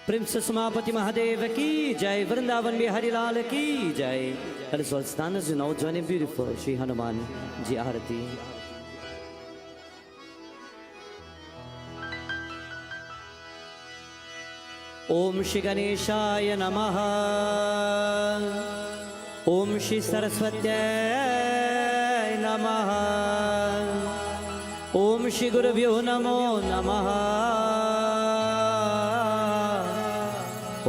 प्रेम से समापति महादेव की जय, वृंदावन बिहारी लाल की जय। Let us all stand as you now join in beautiful Shri Hanuman Ji Aarati. Om Shri Ganeshaya Namaha, Om Shri Saraswatyai Namaha, Om Shri Gurubhyo Namo Namaha,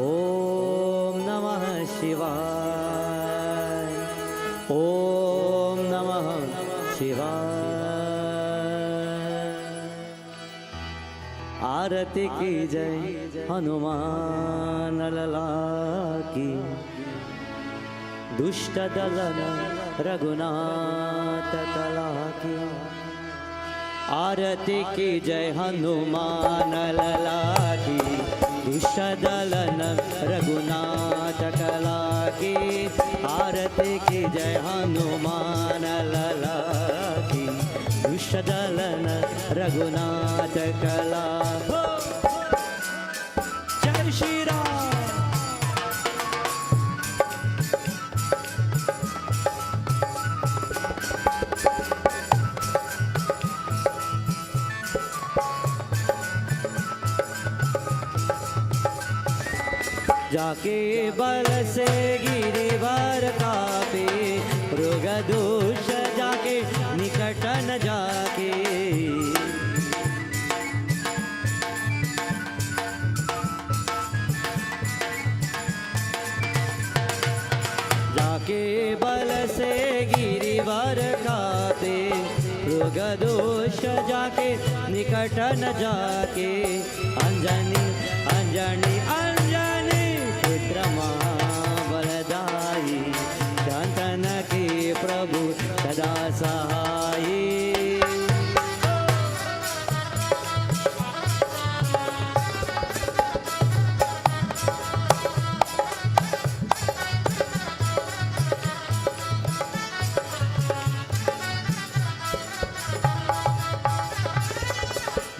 Om Namah Shivaya, Om Namah Shivaya। आरती की जय हनुमान लला की, दुष्ट दलन रघुनाथ कला की। आरती की जय हनुमान लला की, दुष्ट दलन रघुनाथ कला की। आरती की जय हनुमान लला की, दुष्ट दलन रघुनाथ कला। जय श्री राम। जाके बल से गिरिवर कापे, रोग दोष जाके निकट न जाके। जाके बल से गिरिवर कापे, रोग दोष जाके निकट न जाके। अंजनी अंजनी अंजनी पुत्र महाबलदाई, शांतन के प्रभु सदा सहाई।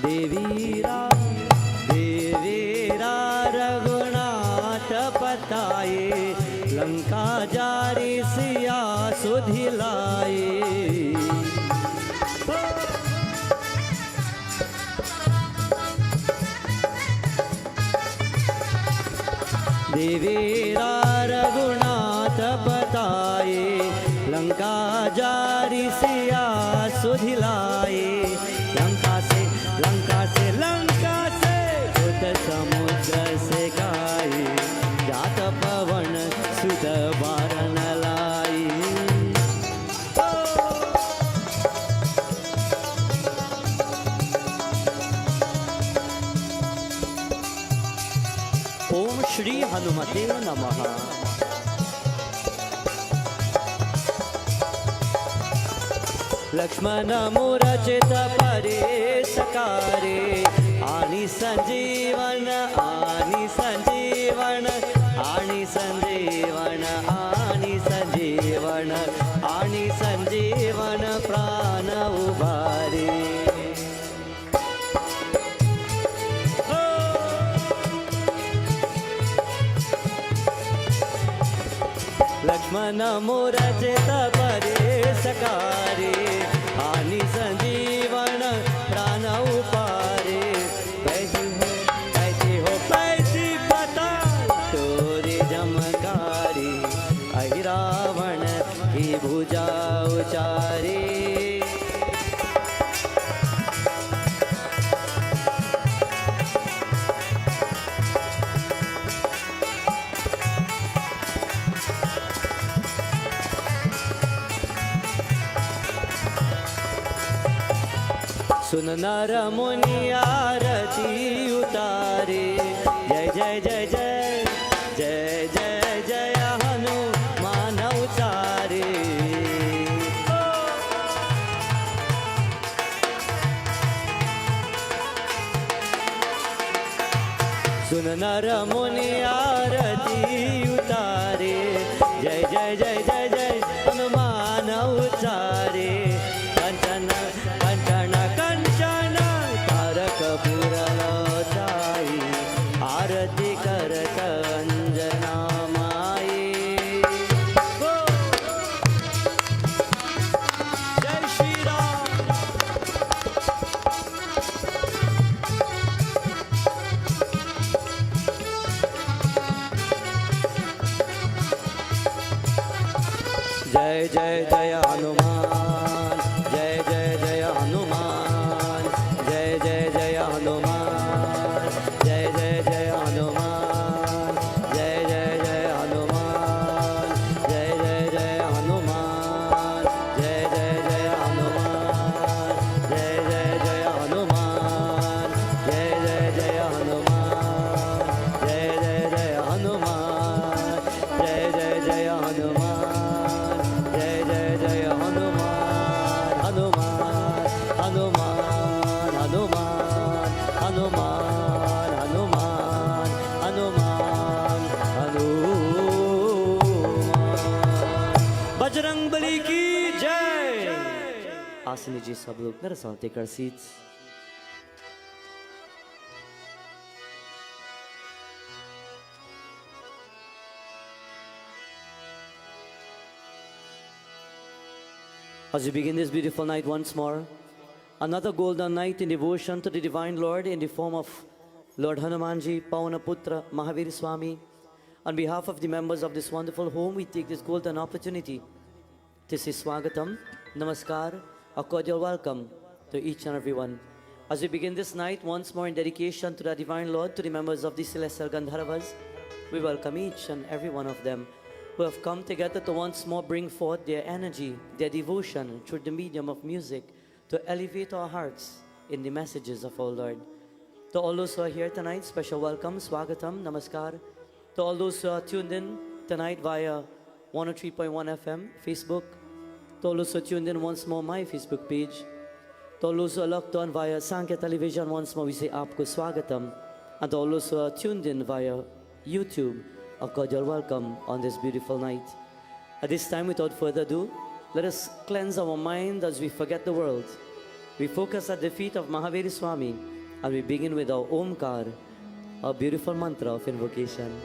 देवीरा देवीरा रघुनाथ पताए, लंका जारी सिया सुधिलाए। देवीरा रघुनाथ पताए, लंका जारी सिया सुधिलाए। लंका से उत समुद्र से गाई, जात पवन सुत बारन लाई। ओम श्री हनुमते नमः। लक्ष्मण मूरचित परेश कारे, आणि संजीवन आणि संजीवन आणि संजीवन आणि संजीवन आणि संजीवन प्राण उभारे। लक्ष्मण मूरचित परेश कारे, आणि संजीवन प्राण उपारे। कैसी हो कैसी पता तोरे जमकारी, अहि रावण की भुजा उचारे। सुन नर मुनि आरती उतारे, जय जय जय जय जय जय जय हनुमान उचारे। सुन नर मुनि आरती उतारे, जय जय जय जय जय हनुमान उचारे। कंचन कंचन कंचन तारक पुर लोचाई, आरती कर जय जय जय हनुमान, जय जय जय हनुमान, जय जय जय हनुमान, जय जय जय हनुमान, जय जय जय हनुमान, जय जय जय हनुमान, जय जय जय हनुमान, जय जय जय हनुमान, जय जय जय हनुमान, जय जय जय हनुमान, जय जय जय हनुमान, जय जय जय हनुमान, हनुमान हनुमान हनुमान हनुमान हनुमान हनुमान हनुमान। बजरंग बली की जय। आसन लीजिए सब लोग, नरसन take our seats. As we begin this beautiful night once more, another golden night in devotion to the Divine Lord in the form of Lord Hanumanji, Pavanaputra, Mahavir Swami. On behalf of the members of this wonderful home, we take this golden opportunity to say Swagatam, Namaskar, a cordial welcome to each and every one. As we begin this night once more in dedication to the Divine Lord, to the members of the celestial Gandarvas, we welcome each and every one of them who have come together to once more bring forth their energy, their devotion through the medium of music to elevate our hearts in the messages of our Lord. To all those who are here tonight, special welcome, Swagatam, Namaskar. To all those who are tuned in tonight via 103.1 FM, Facebook. To all those who are tuned in once more, my Facebook page. To all those who are locked on via Sankhya Television, once more we say Aapko Swagatam. And to all those who are tuned in via YouTube, a cordial welcome on this beautiful night. At this time, without further ado, let us cleanse our mind as we forget the world. We focus at the feet of Mahavir Swami and we begin with our Omkar, our beautiful mantra of invocation.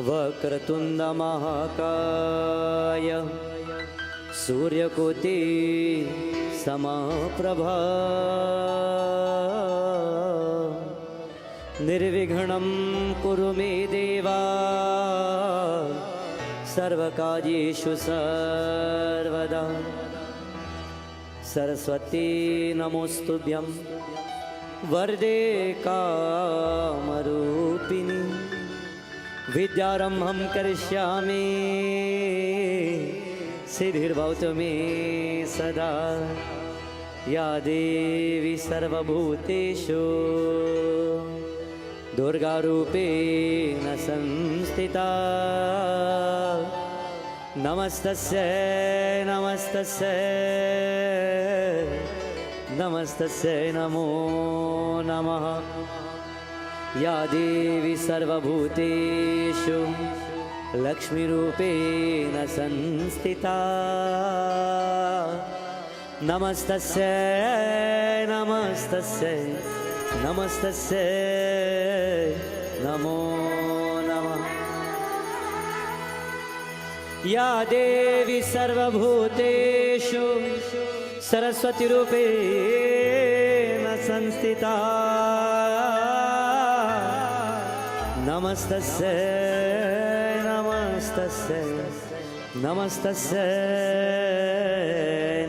वक्रतुंड महाकाय सूर्यकोटि समप्रभा निर्विघ्नं कुरु मे देवा सर्वकार्येषु सर्वदा। सरस्वती नमोस्तुभ्यं वरदे कामरूपिणी विद्यारंभं करिष्यामि सिद्धिर्भवतु मे सदा। या देवी सर्वभूतेषु दुर्गारूपेण संस्थिता नमस्तस्यै नमस्तस्यै नमस्तस्यै नमो नमः। या देवी सर्वभूतेषु लक्ष्मीरूपेण संस्थिता नमस्तस्यै नमस्तस्यै नमस्तस्यै नमो नमः। या देवी सर्वभूतेषु सरस्वतीरूपेण संस्थिता नमस्तस्यै नमस्तस्यै नमस्तस्यै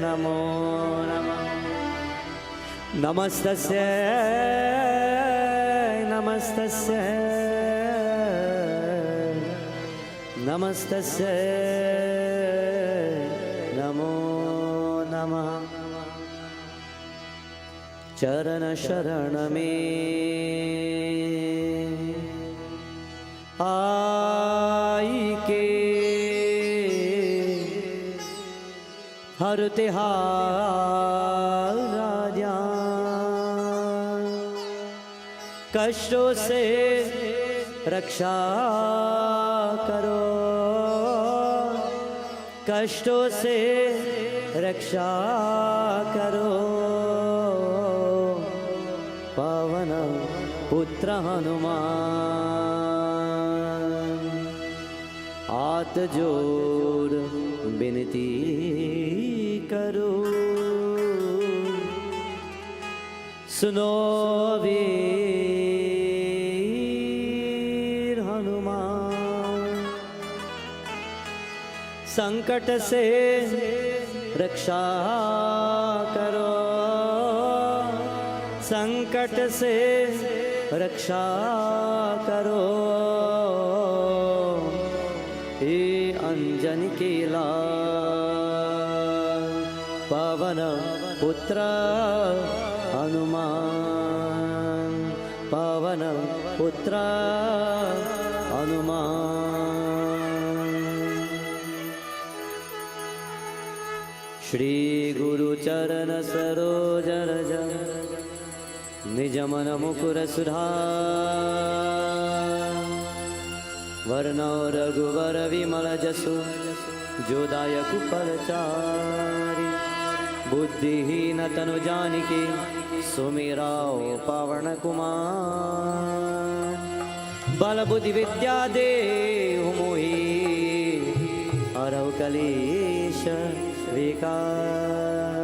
नमो नमः। नमस्तस्यै नमस्तस्यै नमस्तस्यै नमो नमः। चरण शरण में आई के हर तिहार राजा कष्टों से रक्षा करो, कष्टों से रक्षा करो, पावन पुत्र हनुमान। हाथ जोड़ विनती करो, सुनो वीर हनुमान। संकट से रक्षा करो, संकट से रक्षा करो, हे अंजन के लाल पवन पुत्र हनुमान, पवन पुत्र हनुमान। श्री गुरु चरण सरोज रज निज मन मुकुर सुधार, वर्णो रघुवर विमल जसु जोदायक फलचारि। बुद्धिहीन तनु जानिके सुमिराओ पवन कुमार। बल बुद्धि विद्या देहु मोहि हरौ कलेश विकार।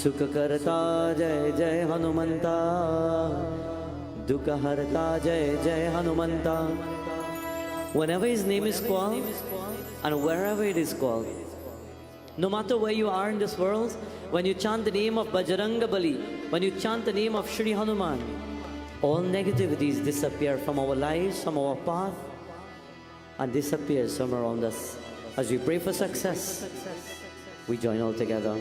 सुख करता जय जय हनुमंता, दुख हरता जय जय Hanumanta. Whenever his name is called and wherever it is called, no matter where you are in this world, when you chant the name of Bajrangabali, when you chant the name of Shri Hanuman, all negativities disappear from our lives, from our path, and disappears from around us. As we pray for success, we join all together.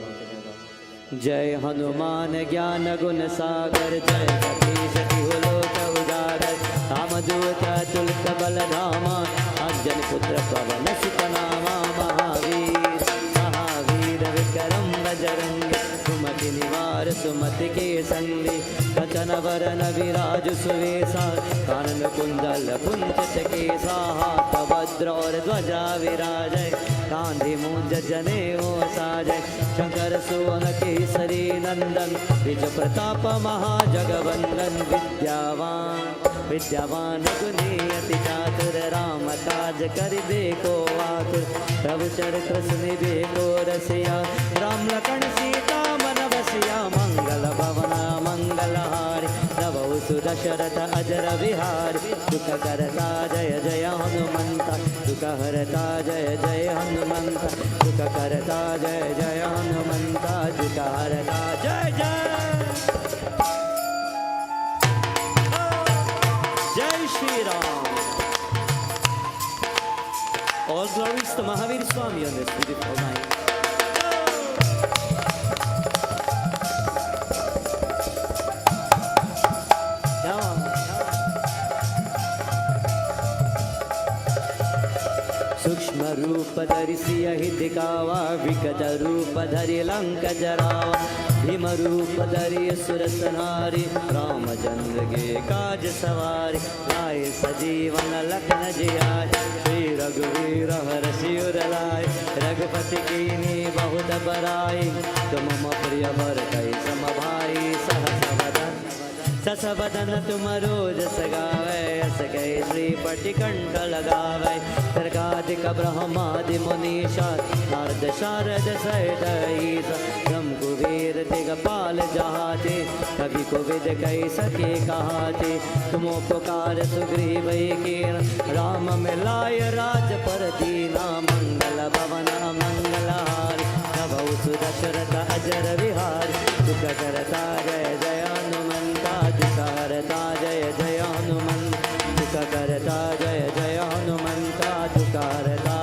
Jai Hanuman Gyan Gun Sagar, Jai Satish Loka Ujagar, Ramaduta Tulka Baladhama, Anjan Putra Pavan Sitanama, Mahavir, Mahavir Vikaram Bajarang, Sumati Nivar Sumati Ke Sangi, Kachana Varana Viraju Suvesa, Kanan Kundal Punchit Kesa, Tabadra or Dwaja Virajay, Kandi Munja Janeo Sajay, Shankar Suvana Kesari Nandan, Vijay Pratapa Mahajagavandan, Vidyavan, Vidyavan Guniyati Chatur, Rama Kaj Karibe Ko Atur, Prabhu Charitra Sunibe Ko Rasiya, Ram Lakhan Sita Manavasiya, Mangala Bhavana Mangala Hari, Nava Sudasharata Ajara Vihari, Dukha Karata Jaya Jaya Hanumanta, Dukha Harata Jaya Jaya Hanumanta, Dukha Karata Jaya Jaya Hanumanta, Dukha Harata Jaya Jaya. Jai Shri Ram. All glories to Mahavir Swami on this beautiful night. सूक्ष्म रूप धरि सियहि दिखावा, विकट रूप धरि लंक जरावा, भीम रूप धरि असुर संहारी, रामचंद्र के काज सवारी, लाए सजीवन लखन जियाय, श्री रघुवीर हरषि उर लाए, रघुपति कीन्ही बहुत बड़ाई, तुम मम प्रिय भरतहि सम भाई, सहस वदन तुम रोज सगावे, अस गए श्रीपति कंठ लगावे, सर्गादिक ब्रह्मादि मुनीषा, नारद शारद सहित ईसा, ब्रह्म कुबेर दिगपाल जहाते, कवि कोविद कहि सके कहाते, तुम उपकार सुग्रीव कीन, राम मिलाय राजपर दीना, मंगल भवन मंगलहारी, नभौ सुदशरथ अजर विहारी, दुख करता जय जय हनुमंता, दुख हरता जय जय हनुमंत, दुख करता जय जय हनुमंता, दुख हरता।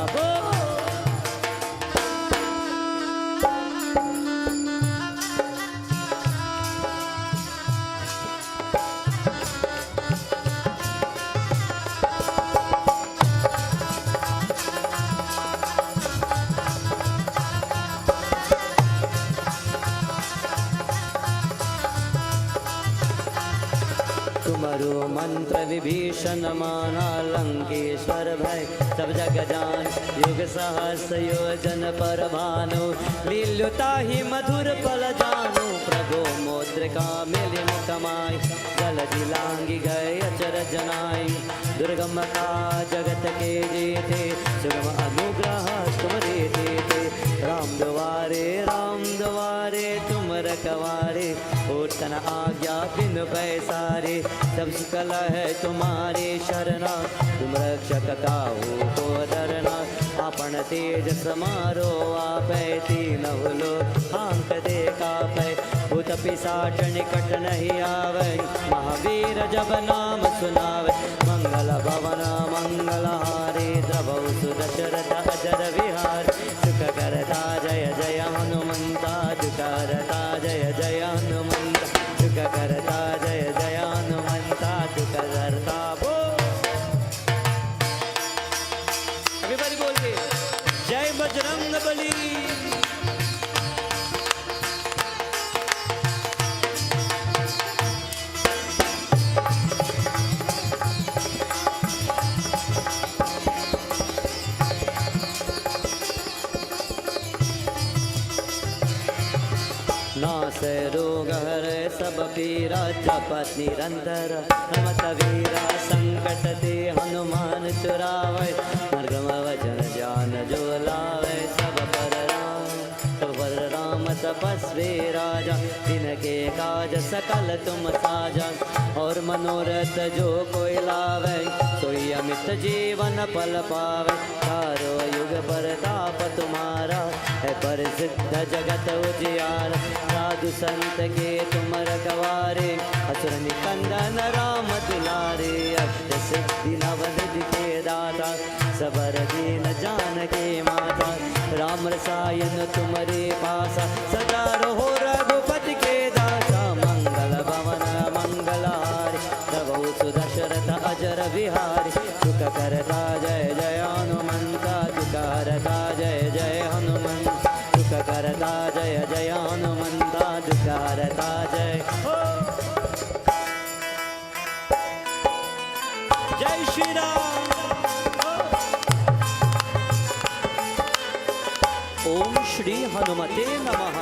तुमरो मंत्र विभीषण माना लंकेश्वर भय सब जग जान युग सहस्र योजन पर भानु लील्युता ही मधुर पल जानु प्रभु मुद्रिका मिलिन कमाई जल दिलांगी गए अचर जनाई दुर्गम का जगत के जेते सुगम अनुग्रह तुमरे देते राम द्वारे तुम रखवारे उठन आज्ञा बिन पैसारे सब सुकल है तुम्हारे शरणा तुम रक्षक काहू को डरना अपन तेज समारो आपै तीन लोक आंक देखा पै भूत पिशाच निकट नहीं आवे महावीर जब नाम सुनावे मंगल भवन मंगलहारी द्रवौ सुदशरथ अजर विहार सुख करता जय जय हनुमंता दुख करता जय जय हनुमंता सुख करता जय जय हनुमंता दुख करता वो everybody बोलिए जय बजरंग बली। नासै रोग हरै सब पीरा जपत निरंतर हनुमत वीरा संकट ते हनुमान चुरावै मर्गम वचन जान जो लावै सब पर राम तपस्वी राजा जिनके काज सकल तुम साजा और मनोरथ जो कोई लावै सोई अमित जीवन पल पावै चारों युग परताप तुम्हारा है प्रसिद्ध जगत उजियार साधु संत के तुम रखवारे असुर निकंदन राम दुलारे अष्ट सिद्धि नवनिधि के दाता सबर दीन जानकी माता राम रसायन तुम्हारे पासा सदा रहो रघुपति के दासा मंगल भवन मंगलहारी प्रभु सुदशरथ अजर विहारी सुख करता जय जय हनुमंता दुख हरता जय जय हनुमंत सुख करता जय जय हनुमंता दुख हरता जय जय श्री राम। ओम श्री हनुमते नमः।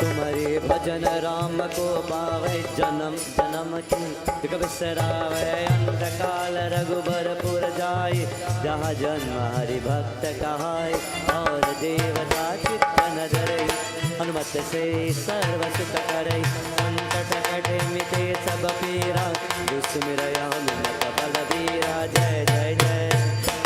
तुम्हारे भजन राम को पावे जन्म जन्म की दुख बिसरावे अंत काल रघुबरपुर जाय जहाँ जन्म हरि भक्त कहाय और देवता चित्त न धरे हनुमत से सर्व सुख करे संकट कटे मिटे सब पीरा दुष्मिर हनुमत बलबीरा जय जय जय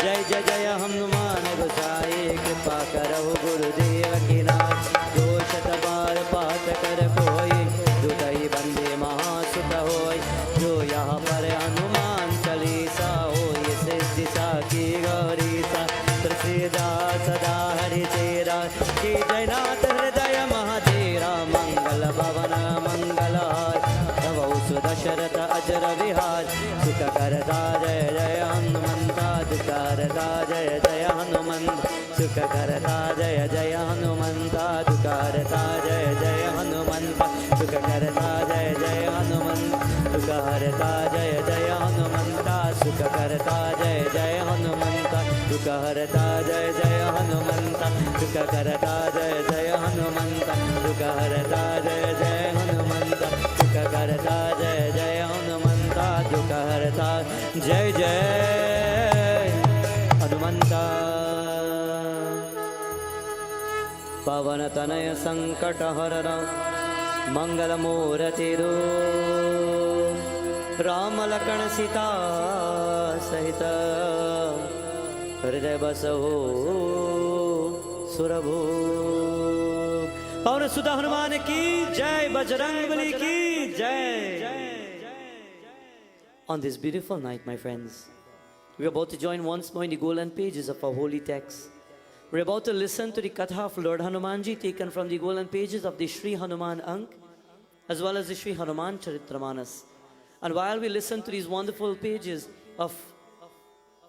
जय जय जय हनुमान गोसाई कृपा करहु गुरुदेव की नाथ दोषत बार पाठ कर कोई दुदई बंदे महासुत होय जो यहाँ पर हनुमान चालीसा होय सिद्धि की गौरीसा प्रसिदा सदा हरि तेरा की जयनाथ हृदय महाधीरा मंगल भवन मंगलहार तव सुदशरथ अजर विहार सुख करता जय जय हनुमंता दुख करता जय जय हनुमंत सुख करता जय जय हनुमंता दुख करता जय जय हनुमंता सुख करता जय जय हनुमंत सुख करता जय जय हनुमंता सुख करता जय जय हनुमंता सुख करता जय जय हनुमंता सुख करता जय जय हनुमंता सुख करता जय जय हनुमंता सुख करता जय जय हनुमंता सुख करता जय जय हनुमंता। पवन तनय संकट हरण मंगल मूर्ति राम लखन सीता सहित हृदय बसहु सुरभु। पवन सुत हनुमान की जय बजरंग बली की जय। On this beautiful night, my friends, we are about to join once more in the golden pages of our holy text. We're about to listen to the Katha of Lord Hanumanji taken from the golden pages of the Sri Hanuman Ank as well as the Sri Hanuman Charitramanas. And while we listen to these wonderful pages of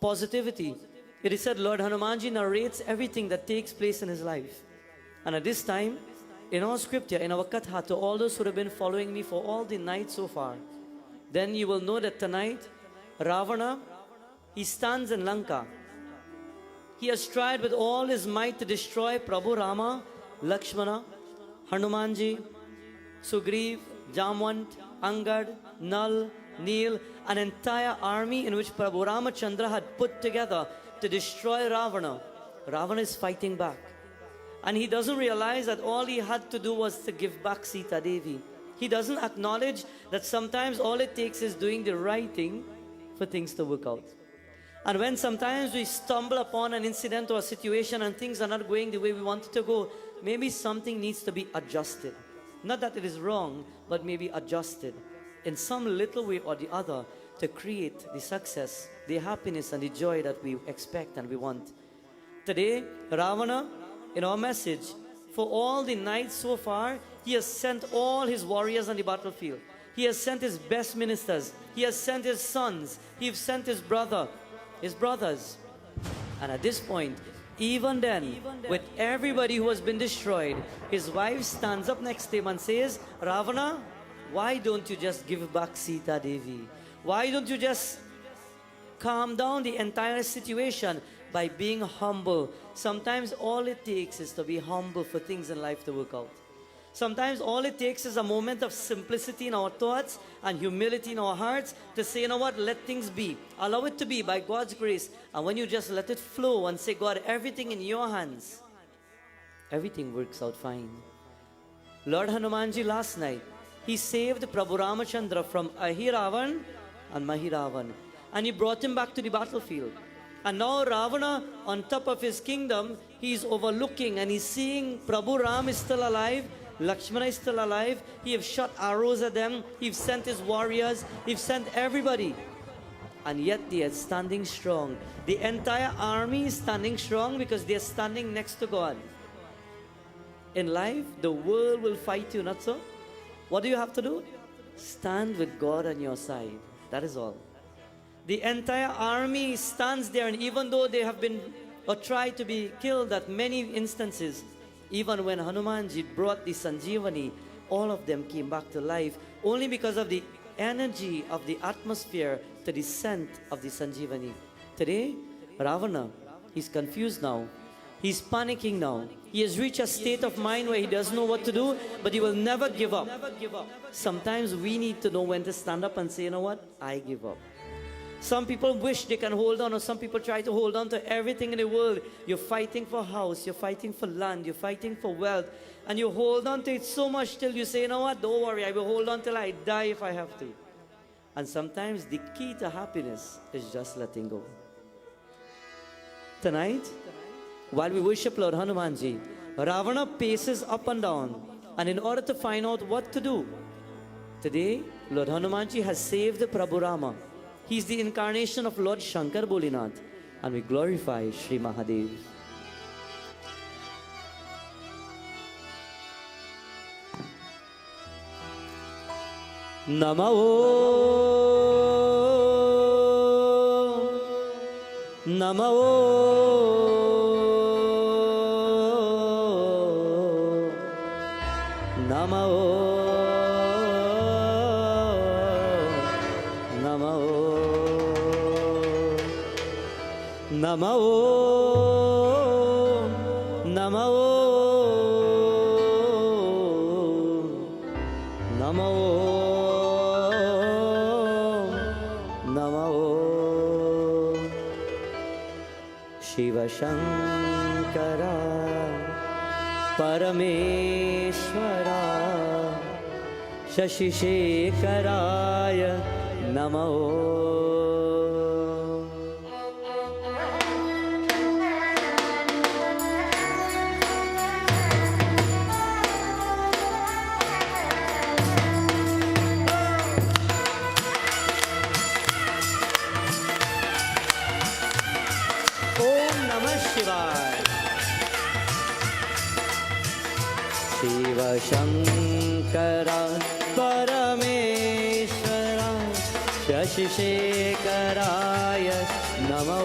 positivity It is said Lord Hanumanji narrates everything that takes place in his life. And at this time, in our scripture, in our katha, to all those who have been following me for all the night so far, then you will know that tonight, Ravana, he stands in Lanka. He has tried with all his might to destroy Prabhu Rama, Lakshmana, Hanumanji, Sugriv, Jamwant, Angad, Nal, Neel, an entire army in which Prabhu Ramachandra had put together to destroy Ravana. Ravana is fighting back. And he doesn't realize that all he had to do was to give back Sita Devi. He doesn't acknowledge that sometimes all it takes is doing the right thing for things to work out. And when sometimes we stumble upon an incident or a situation and things are not going the way we want it to go, maybe something needs to be adjusted. Not that it is wrong, but maybe adjusted in some little way or the other to create the success, the happiness and the joy that we expect and we want. Today, Ravana, in our message, for all the nights so far, he has sent all his warriors on the battlefield. He has sent his best ministers. He has sent his sons. He has sent his brothers. And at this point, even then, with everybody who has been destroyed, his wife stands up next to him and says, Ravana, why don't you just give back Sita Devi? Why don't you just calm down the entire situation by being humble? Sometimes all it takes is to be humble for things in life to work out. Sometimes all it takes is a moment of simplicity in our thoughts and humility in our hearts to say, you know what, let things be. Allow it to be by God's grace. And when you just let it flow and say, God, everything in your hands, everything works out fine. Lord Hanumanji last night, he saved Prabhu Ramachandra from Ahiravan and Mahiravan. And he brought him back to the battlefield. And now Ravana, on top of his kingdom, he is overlooking and he's seeing Prabhu Ram is still alive, Lakshmana is still alive. He have shot arrows at them. He've sent his warriors. He've sent everybody. And yet they are standing strong. The entire army is standing strong because they are standing next to God. In life, the world will fight you, not so? What do you have to do? Stand with God on your side. That is all. The entire army stands there, and even though they have been or tried to be killed at many instances, even when Hanumanji brought the Sanjeevani, all of them came back to life only because of the energy of the atmosphere to the scent of the Sanjeevani. Today, Ravana, he's confused now. He's panicking now. He has reached a state of mind where he doesn't know what to do, but he will never give up. Sometimes we need to know when to stand up and say, you know what, I give up. Some people wish they can hold on, or some people try to hold on to everything in the world. You're fighting for house, you're fighting for land, you're fighting for wealth, and you hold on to it so much till you say, you know what, don't worry, I will hold on till I die if I have to. And sometimes the key to happiness is just letting go. Tonight, while we worship Lord Hanumanji, Ravana paces up and down, and in order to find out what to do, today, Lord Hanumanji has saved Prabhu Rama. He's the incarnation of Lord Shankar Bolinath, and we glorify Sri Mahadev. Namao, Namao, Namao. Namao, Namao, Namao, Namao. Shiva Shankara, Parameshwara, Shashi Shekharaya, Namao. Shiva Shankara Parameshwara Shashi Shekharaya Namo.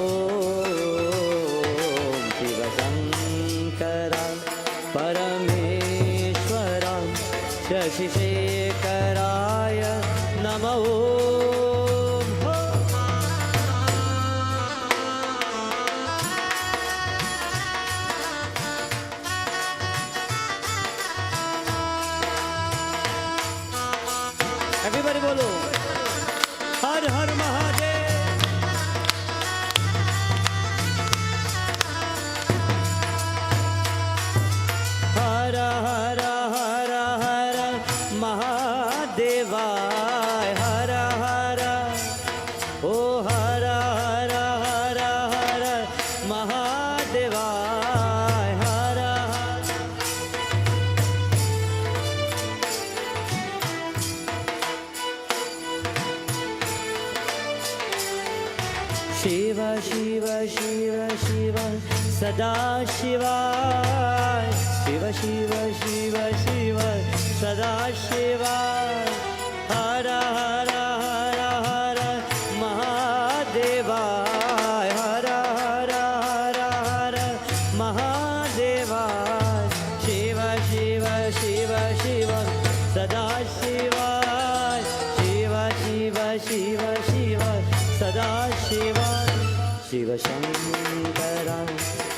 Shiva Shiva Shiva Shiva Sada Shiva. Shiva Shiva Shiva Shiva Sada Shiva. Hara Hara Hara Hara Mahadeva. Hara Hara Hara Hara Mahadeva. Shiva Shiva Shiva Shiva Sada Shiva. Shiva Shiva Shiva Shiva Sada Shiva. Shiva Shankara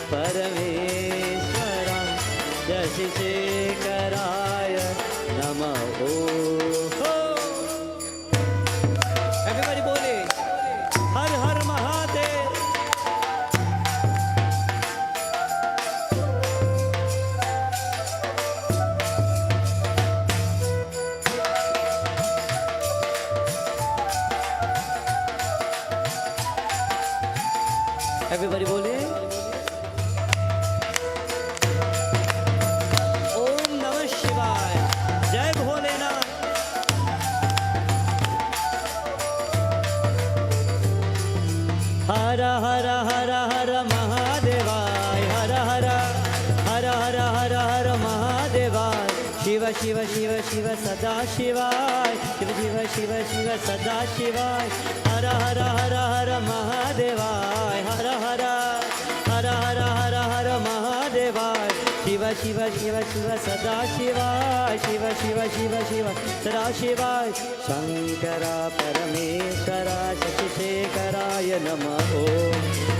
Parameshwara Jashisekaraya Namaho. Everybody bole Har Har Mahadev. Everybody bole Om Namah Shivaya. Jai Bholenath. Hara Hara Hara Hara Mahadevaya. Hara Hara Hara Hara Hara Hara Mahadevaya. Shiva Shiva Shiva Shiva Sada Shivaya. Shiva Shiva Shiva Shiva Sada Shivaya. Hara Hara Hara Hara Mahadevaya. Hara Hara Hara Hara Hara Hara Mahadevaya. Shiva Shiva Shiva Shiva Sada Shivaya. Shiva Shiva Shiva Shiva Sada Shivaya. Shankara Parameshwara Shashisekaraya Namaho.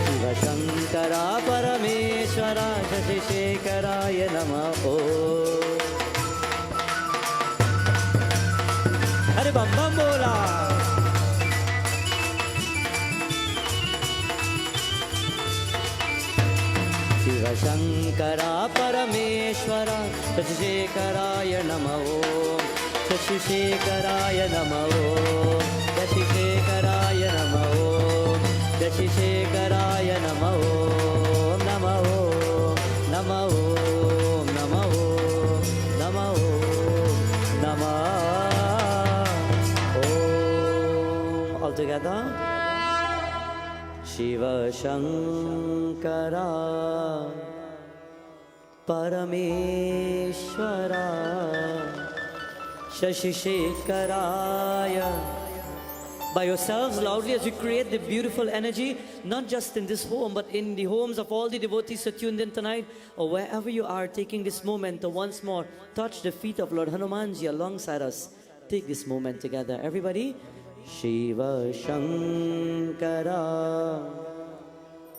Shiva Shankara Parameshwara Shashisekaraya Namaho. Hare Bam Bam Bola. Shiva Shankara Parameshwara Shashisekaraya Namaho. Shashisekaraya Namaho. Shashisekaraya Namaho. Shashisekaraya Namaho. Namaho Namaho Namaho Namaho Namaho. All together. Shiva Shankara Parameshwara Shashisekaraya. By yourselves loudly as you create the beautiful energy, not just in this home, but in the homes of all the devotees who are tuned in tonight, or wherever you are, taking this moment to once more touch the feet of Lord Hanumanji alongside us. Take this moment together. Everybody. Shiva Shankara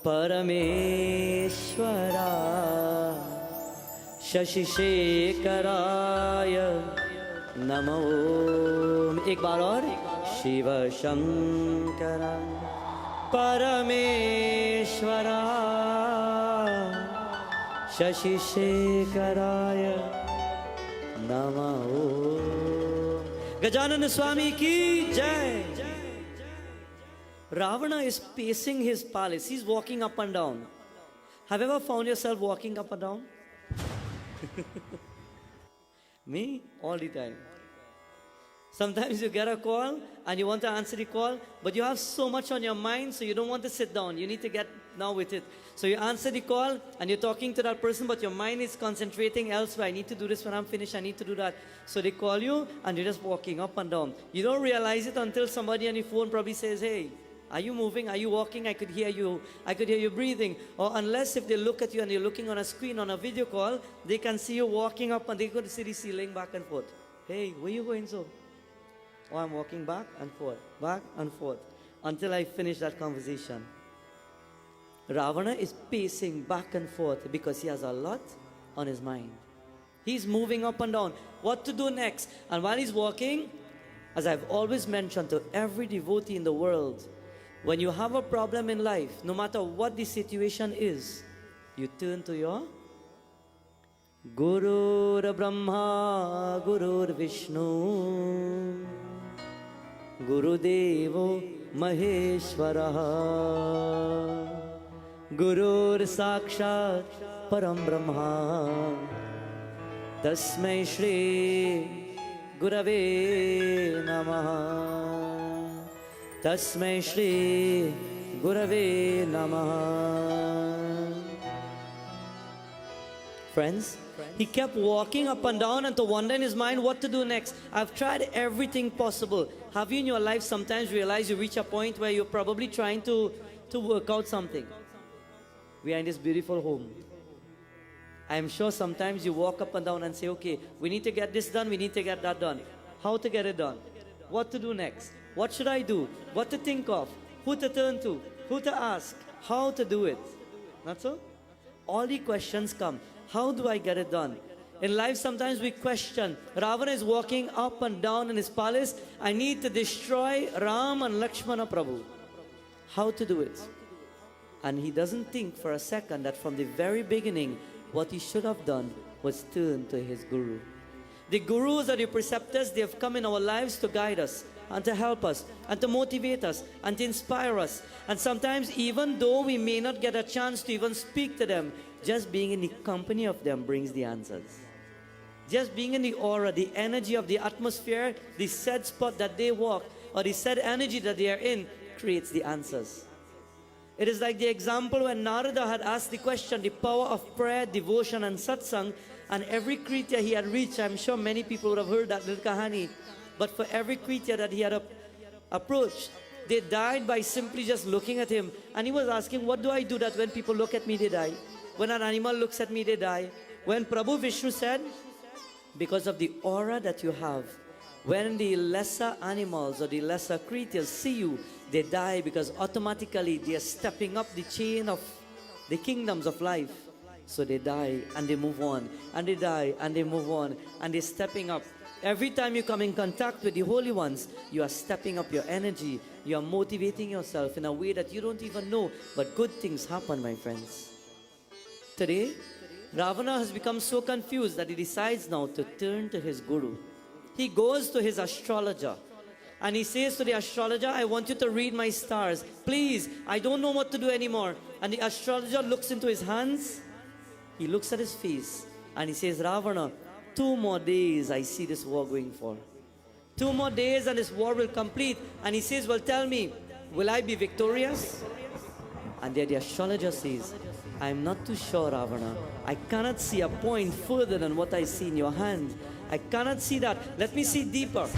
Parameshwara Shashisekaraya Namo. एक बार और Shiva Shankara Parameshwara Shashisekaraya Namo. Gajanana Swami ki jai. Ravana is pacing his palace. He's walking up and down. Have you ever found yourself walking up and down? Me? All the time. Sometimes you get a call and you want to answer the call, but you have so much on your mind, so you don't want to sit down. You need to get now with it. So you answer the call and you're talking to that person, but your mind is concentrating elsewhere. I need to do this when I'm finished. I need to do that. So they call you and you're just walking up and down. You don't realize it until somebody on your phone probably says, hey, are you moving? Are you walking? I could hear you. I could hear you breathing. Or unless if they look at you and you're looking on a screen on a video call, they can see you walking up and they could see the ceiling back and forth. Hey, where are you going so? Oh, I'm walking back and forth, until I finish that conversation. Ravana is pacing back and forth because he has a lot on his mind. He's moving up and down. What to do next? And while he's walking, as I've always mentioned to every devotee in the world, when you have a problem in life, no matter what the situation is, you turn to your Gurur Brahma, Gurur Vishnu, Gurudevo Maheshwara, Gurur Sakshat Param Brahma, Tasmai Shri Gurave Namaha, Tasmai Shri Gurave Namaha. Friends, he kept walking up and down and to wonder in his mind what to do next. I've tried everything possible. Have you in your life sometimes realized you reach a point where you're probably trying to work out something? We are in this beautiful home. I am sure sometimes you walk up and down and say, okay, we need to get this done, we need to get that done. How to get it done? What to do next? What should I do? What to think of? Who to turn to? Who to ask? How to do it? Not so? All the questions come. How do I get it done? In life sometimes we question. Ravana is walking up and down in his palace. I need to destroy Ram and Lakshmana Prabhu. How to do it? And he doesn't think for a second that from the very beginning, what he should have done was turn to his Guru. The Gurus are the preceptors. They have come in our lives to guide us and to help us and to motivate us and to inspire us. And sometimes even though we may not get a chance to even speak to them, just being in the company of them brings the answers. Just being in the aura, the energy of the atmosphere, the said spot that they walk, or the said energy that they are in, creates the answers. It is like the example when Narada had asked the question, the power of prayer, devotion and satsang, and every kriya he had reached. I'm sure many people would have heard that little kahani. But for every kriya that he had approached, they died by simply just looking at him. And he was asking, what do I do that when people look at me, they die? When an animal looks at me, they die. When Prabhu Vishnu said, because of the aura that you have, when the lesser animals or the lesser creatures see you, they die because automatically they are stepping up the chain of the kingdoms of life. So they die and they move on, and they die and they move on, and they're stepping up. Every time you come in contact with the holy ones, you are stepping up your energy. You are motivating yourself in a way that you don't even know. But good things happen, my friends. Today, Ravana has become so confused that he decides now to turn to his Guru. He goes to his astrologer and he says to the astrologer, I want you to read my stars. Please, I don't know what to do anymore. And the astrologer looks into his hands. He looks at his face and he says, Ravana, 2 more days I see this war going for. 2 more days and this war will complete. And he says, well, tell me, will I be victorious? And there the astrologer says, I am not too sure, Ravana. I cannot see a point further than what I see in your hand. I cannot see that. Let me see deeper.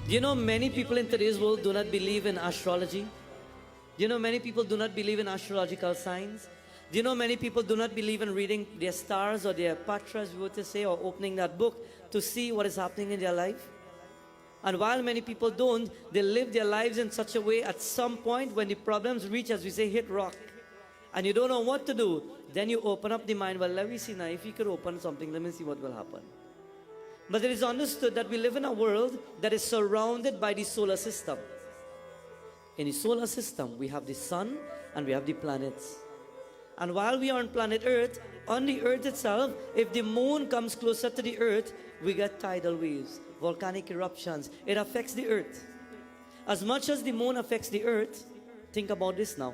Do you know many people in today's world do not believe in astrology? Do you know many people do not believe in astrological signs? Do you know many people do not believe in reading their stars or their patras, we were to say, or opening that book to see what is happening in their life? And while many people don't, they live their lives in such a way at some point when the problems reach, as we say, hit rock. And you don't know what to do, then you open up the mind, well, let me see now, if you could open something, let me see what will happen. But it is understood that we live in a world that is surrounded by the solar system. In the solar system, we have the sun and we have the planets. And while we are on planet Earth, on the Earth itself, if the moon comes closer to the Earth, we get tidal waves, volcanic eruptions. It affects the Earth. As much as the moon affects the Earth, think about this now.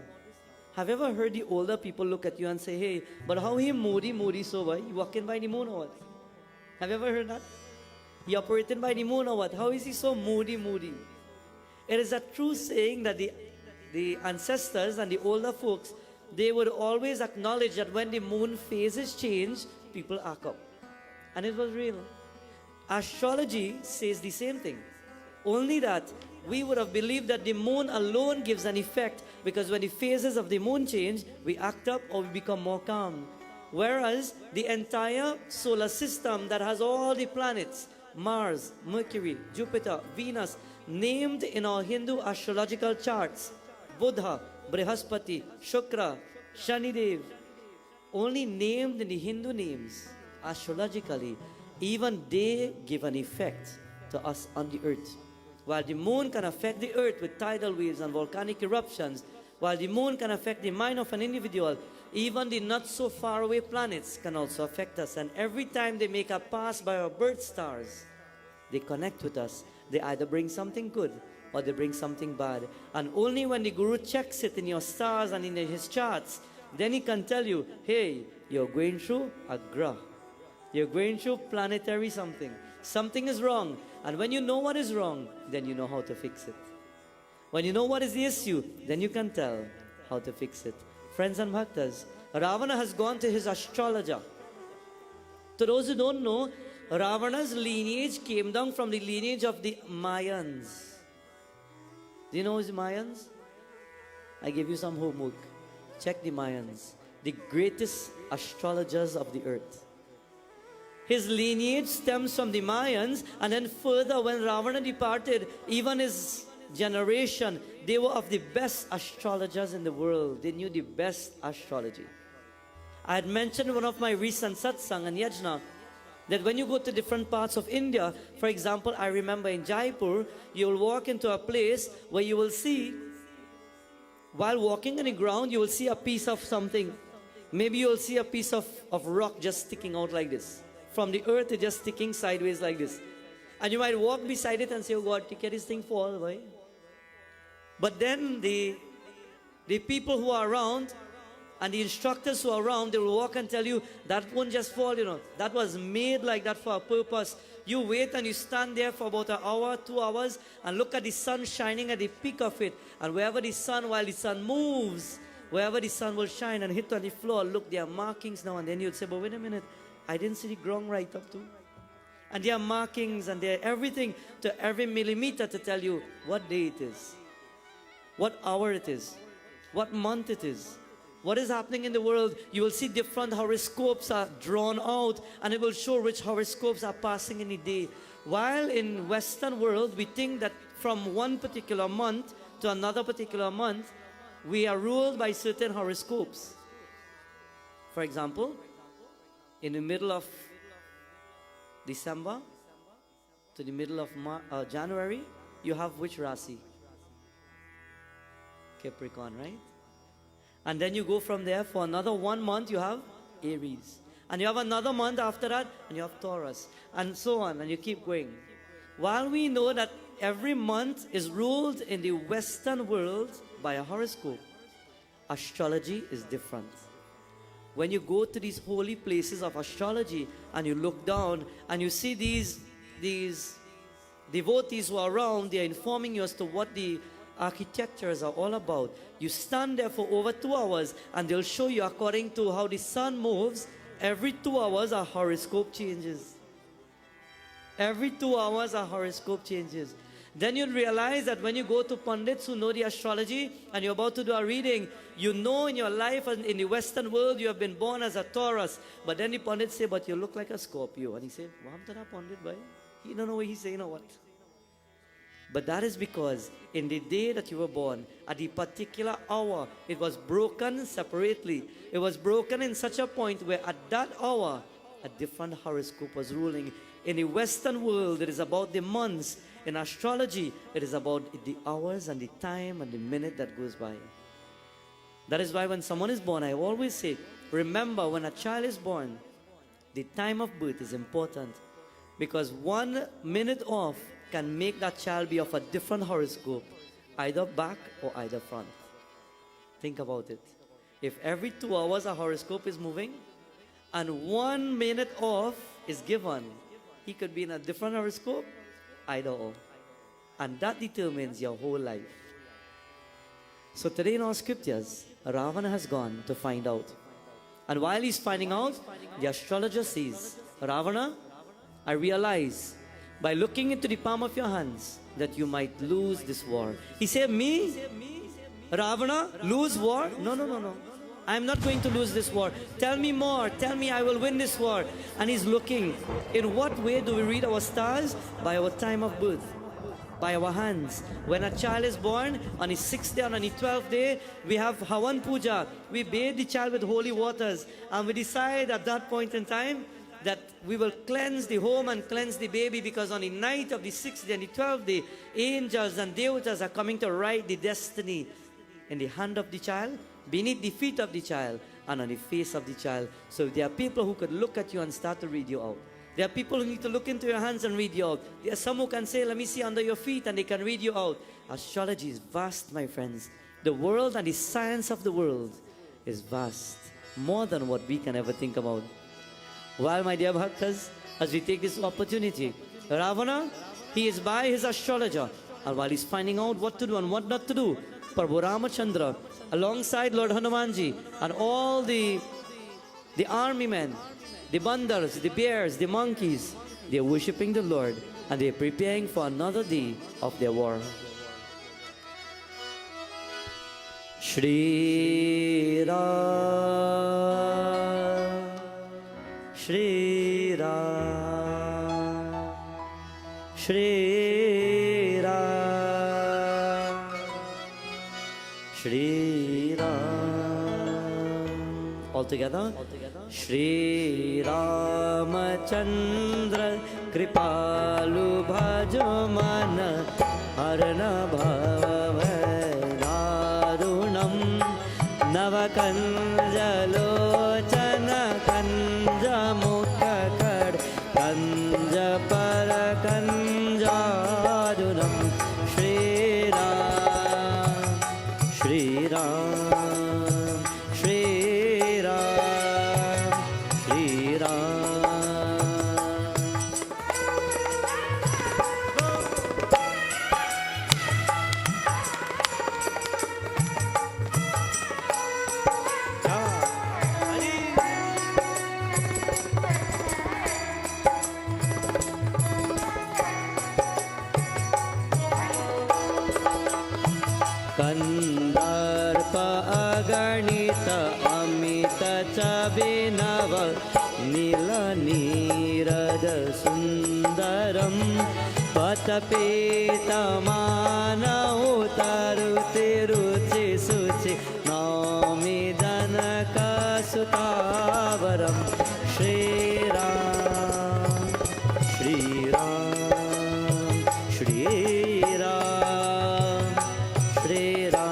Have you ever heard the older people look at you and say, hey, but how he moody so why? You walking by the moon or what? Have you ever heard that? He operating by the moon or what? How is he so moody? It is a true saying that the ancestors and the older folks, they would always acknowledge that when the moon phases change, people act up. And it was real. Astrology says the same thing. Only that we would have believed that the moon alone gives an effect, because when the phases of the moon change, we act up or we become more calm. Whereas the entire solar system that has all the planets, Mars, Mercury, Jupiter, Venus, named in our Hindu astrological charts, Buddha, Brihaspati, Shukra, Shanidev, only named in the Hindu names astrologically, even they give an effect to us on the earth. While the moon can affect the earth with tidal waves and volcanic eruptions, while the moon can affect the mind of an individual, even the not so far away planets can also affect us. And every time they make a pass by our birth stars, they connect with us. They either bring something good or they bring something bad. And only when the Guru checks it in your stars and in his charts, then he can tell you, hey, you're going through a grah. You're going through planetary something. Something is wrong. And when you know what is wrong, then you know how to fix it. When you know what is the issue, then you can tell how to fix it. Friends and bhaktas, Ravana has gone to his astrologer. To those who don't know, Ravana's lineage came down from the lineage of the Mayans. Do you know the Mayans? I give you some homework. Check the Mayans, the greatest astrologers of the earth. His lineage stems from the Mayans, and then further when Ravana departed, even his generation, they were of the best astrologers in the world. They knew the best astrology. I had mentioned in one of my recent satsang and yajna that when you go to different parts of India, for example, I remember in Jaipur, you will walk into a place where you will see, while walking on the ground, you will see a piece of something. Maybe you will see a piece of rock just sticking out like this. From the earth, it's just sticking sideways like this. And you might walk beside it and say, oh God, can this thing fall? Why? But then the people who are around and the instructors who are around, they will walk and tell you, that won't just fall, that was made like that for a purpose. You wait and you stand there for about an hour, 2 hours, and look at the sun shining at the peak of it. And wherever the sun, while the sun moves, wherever the sun will shine and hit on the floor, look, there are markings now. And then you'd say, but wait a minute, I didn't see the ground right up to. And there are markings and there are everything to every millimeter to tell you what day it is, what hour it is, what month it is, what is happening in the world. You will see different horoscopes are drawn out, and it will show which horoscopes are passing in a day. While in Western world, we think that from one particular month to another particular month, we are ruled by certain horoscopes. For example, in the middle of December to the middle of January, you have which Rasi? Capricorn, right? And then you go from there for another 1 month, you have Aries. And you have another month after that, and you have Taurus. And so on, and you keep going. While we know that every month is ruled in the Western world by a horoscope, astrology is different. When you go to these holy places of astrology and you look down and you see these devotees who are around, they are informing you as to what the architectures are all about. You stand there for over 2 hours and they'll show you according to how the sun moves. Every 2 hours a horoscope changes. Every 2 hours a horoscope changes. Then you'll realize that when you go to pundits who know the astrology and you're about to do a reading, you know in your life and in the Western world you have been born as a Taurus. But then the pundits say, but you look like a Scorpio. And he said, what happened to that pundit, boy? He don't know what he's saying or what. But that is because in the day that you were born, at the particular hour, it was broken separately. It was broken in such a point where at that hour, a different horoscope was ruling. In the Western world, it is about the months. In astrology, it is about the hours and the time and the minute that goes by. That is why when someone is born, I always say, remember when a child is born, the time of birth is important. Because 1 minute off can make that child be of a different horoscope, either back or either front. Think about it. If every 2 hours a horoscope is moving and 1 minute off is given, he could be in a different horoscope, either or. And that determines your whole life. So today in our scriptures, Ravana has gone to find out. And while he's finding out, the astrologer says, Ravana, I realize by looking into the palm of your hands that you might lose this war. He said, me? Ravana, lose war? No. I'm not going to lose this war. Tell me more. Tell me I will win this war. And he's looking. In what way do we read our stars? By our time of birth. By our hands. When a child is born, on the 6th day and on the 12th day, we have Havan Puja. We bathe the child with holy waters. And we decide at that point in time that we will cleanse the home and cleanse the baby, because on the night of the 6th day and the 12th day, angels and devatas are coming to write the destiny in the hand of the child, beneath the feet of the child, and on the face of the child. So there are people who could look at you and start to read you out. There are people who need to look into your hands and read you out. There are some who can say, let me see under your feet, and they can read you out. Astrology is vast, my friends. The world and the science of the world is vast, more than what we can ever think about. Well, my dear bhaktas, as we take this opportunity, Ravana, he is by his astrologer. And while he's finding out what to do and what not to do, Prabhu Ramachandra, alongside Lord Hanumanji and all the army men, the bandars, the bears, the monkeys, they're worshipping the Lord and they're preparing for another day of their war. Shri Ram, Shri Ram, Shri Ram, Shri Ram. All together. Shri Ramachandra Kripalu Bhajo Mana Harana Bhavanarunam Navakanjalochana Kanja Mukkakad Kanja Parakanjadunam Shri Ram, Shri Ram. Sundaram Patapetamana Utaru Tiruchi Suchi Nami Janaka Sutavaram Shri Ram, Shri Ram, Shri Ram, Shri Ram.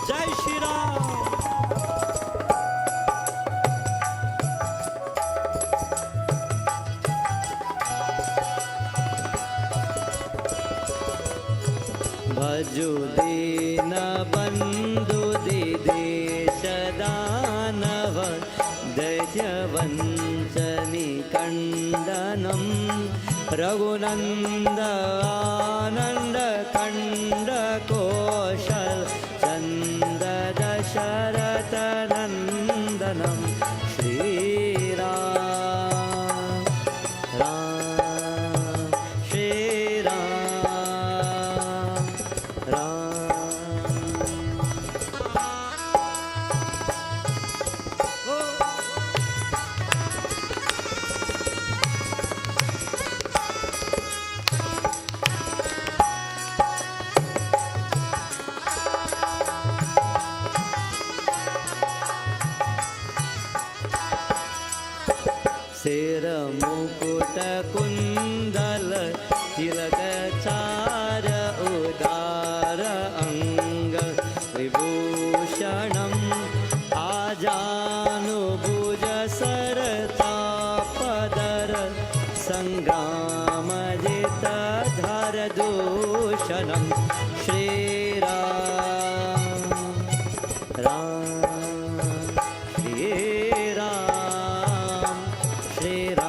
Jai Shri Ram. Bhaju dina bandhu didesha danava dajyavanchani kandanam Raghunanda Ananda Kanda Koshal Chanda Dasharata Nandanam Shri Ram, Ram, Shri Ram, Ram. Sera Mukuta Kundala Tilakachara Udara Anga Vibhushanam Ajanu Bhuja Saratapadara Sangrama Jita Dhara Dushanam Shri Ram, Ram, Shri Ram, Shri Ram.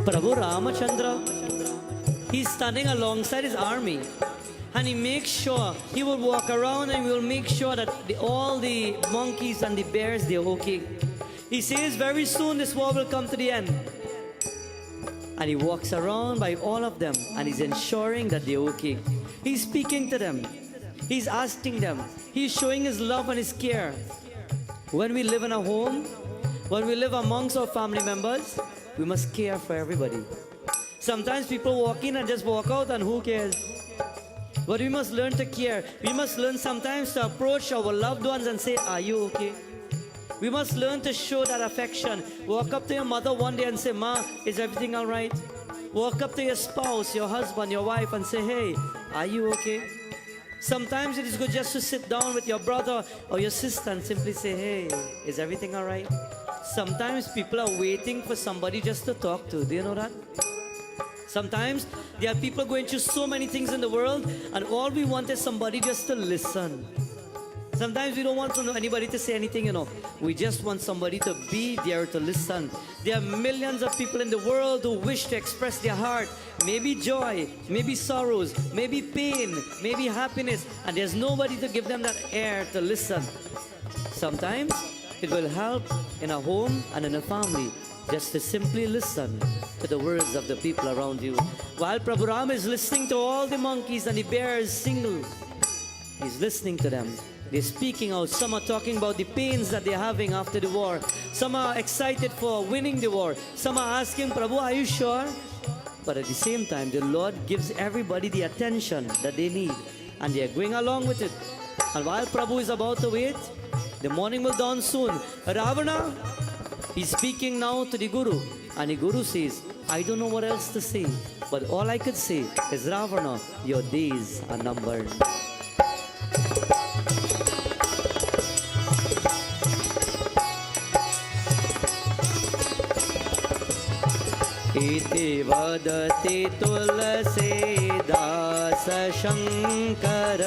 Prabhu Ramachandra, he's standing alongside his army and he makes sure, he will walk around and will make sure that all the monkeys and the bears, they're okay. He says very soon this war will come to the end. And he walks around by all of them and he's ensuring that they're okay. He's speaking to them. He's asking them. He's showing his love and his care. When we live in a home, when we live amongst our family members, we must care for everybody. Sometimes people walk in and just walk out and who cares? But we must learn to care. We must learn sometimes to approach our loved ones and say, are you okay? We must learn to show that affection. Walk up to your mother one day and say, Ma, is everything all right? Walk up to your spouse, your husband, your wife and say, hey, are you okay? Sometimes it is good just to sit down with your brother or your sister and simply say, hey, is everything all right? Sometimes people are waiting for somebody just to talk to. Do you know that? Sometimes there are people going through so many things in the world and all we want is somebody just to listen. Sometimes we don't want anybody to say anything, We just want somebody to be there to listen. There are millions of people in the world who wish to express their heart. Maybe joy, maybe sorrows, maybe pain, maybe happiness. And there's nobody to give them that air to listen. Sometimes it will help in a home and in a family just to simply listen to the words of the people around you. While Prabhu Ram is listening to all the monkeys and the bears single, he's listening to them. They're speaking out. Some are talking about the pains that they're having after the war. Some are excited for winning the war. Some are asking, Prabhu, are you sure? But at the same time, the Lord gives everybody the attention that they need. And they are going along with it. And while Prabhu is about to wait, the morning will dawn soon. Ravana is speaking now to the Guru. And the Guru says, I don't know what else to say. But all I could say is, Ravana, your days are numbered. इति वदति तुलसीदास शंकर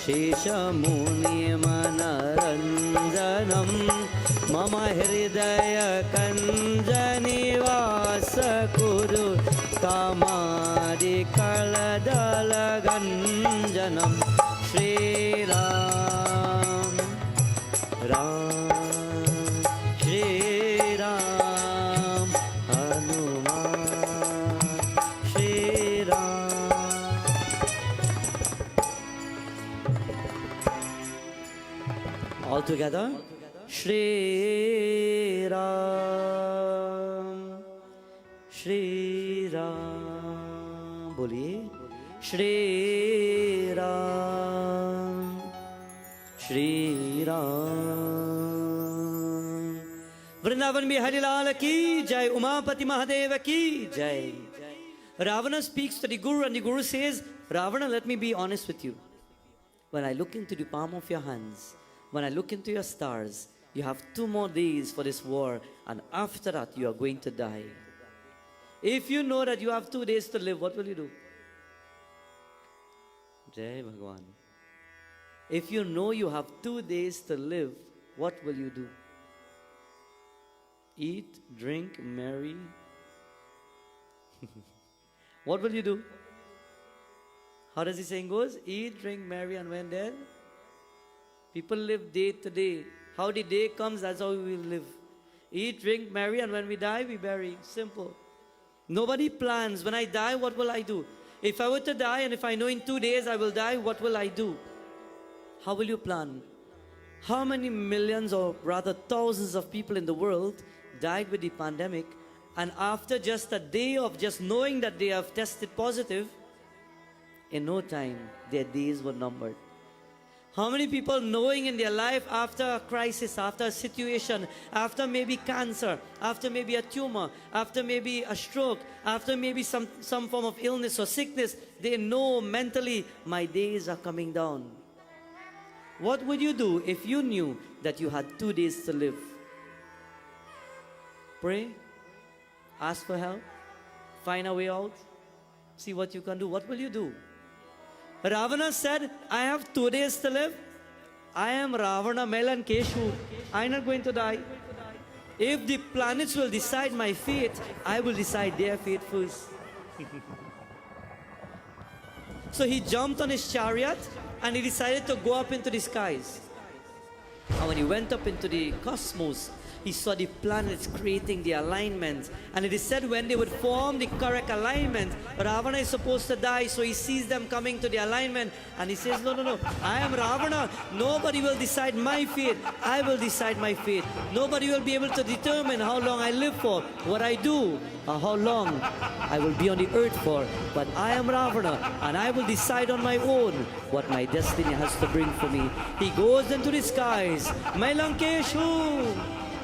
शेषमुनिमनरञ्जनं मम हृदय कञ्जनिवास कुरु कामादिकलदलगञ्जनं Shriram Ram Shriram Hanuman Shriram. All together. Shri Ram, Shri Ram, boliye. Shri Ram, Shri Ram. Vrindavan Bihari Lal ki jai, Umapati Mahadev ki jai. Ravana speaks to the Guru and the Guru says, Ravana, let me be honest with you. When I look into the palm of your hands, when I look into your stars, you have 2 more days for this war, and after that you are going to die. If you know that you have 2 days to live, what will you do? Jai Bhagwan. If you know you have 2 days to live, what will you do? Eat, drink, marry. What will you do? How does the saying goes? Eat, drink, marry, and when dead? People live day to day. How the day comes, that's how we will live. Eat, drink, marry, and when we die, we bury. Simple. Nobody plans. When I die, what will I do? If I were to die, and if I know in 2 days I will die, what will I do? How will you plan? How many millions, or rather thousands of people in the world died with the pandemic, and after just a day of just knowing that they have tested positive, in no time, their days were numbered. How many people knowing in their life after a crisis, after a situation, after maybe cancer, after maybe a tumor, after maybe a stroke, after maybe some form of illness or sickness, they know mentally, my days are coming down. What would you do if you knew that you had 2 days to live? Pray, ask for help, find a way out, see what you can do. What will you do? Ravana said, I have 2 days to live. I am Ravana, Melan Keshu. I'm not going to die. If the planets will decide my fate, I will decide their fate first. So he jumped on his chariot and he decided to go up into the skies. And when he went up into the cosmos, he saw the planets creating the alignment. And it is said when they would form the correct alignment, Ravana is supposed to die, so he sees them coming to the alignment. And he says, no, no, no, I am Ravana. Nobody will decide my fate. I will decide my fate. Nobody will be able to determine how long I live for, what I do, or how long I will be on the earth for. But I am Ravana, and I will decide on my own what my destiny has to bring for me. He goes into the skies. Mai Lankeshu,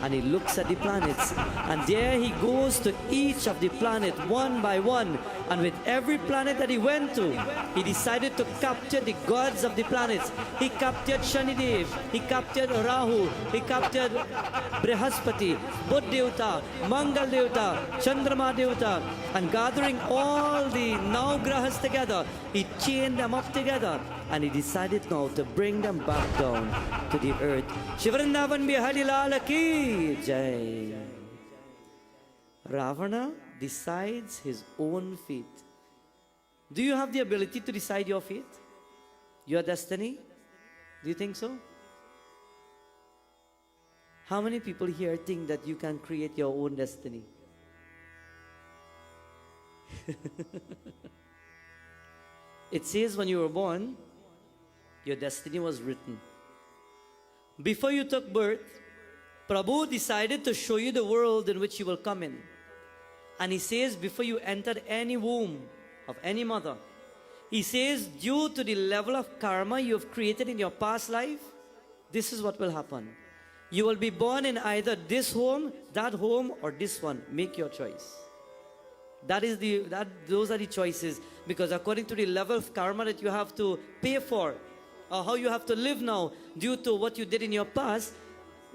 and he looks at the planets, and there he goes to each of the planet one by one, and with every planet that he went to, he decided to capture the gods of the planets. He captured Shanidev, he captured Rahu, he captured Brihaspati, Buddha Devta, Mangal Devta, Chandrama Devta, and gathering all the Navgrahas together, he chained them up together, and he decided now to bring them back down to the earth. Shivrindavan Bihari Lala Ki Jai. Ravana decides his own fate. Do you have the ability to decide your fate? Your destiny? Do you think so? How many people here think that you can create your own destiny? It says when you were born, your destiny was written. Before you took birth, Prabhu decided to show you the world in which you will come in. And he says, before you entered any womb of any mother, he says, due to the level of karma you have created in your past life, this is what will happen. You will be born in either this home, or this one. Make your choice. Those are the choices, because according to the level of karma that you have to pay for, or how you have to live now due to what you did in your past,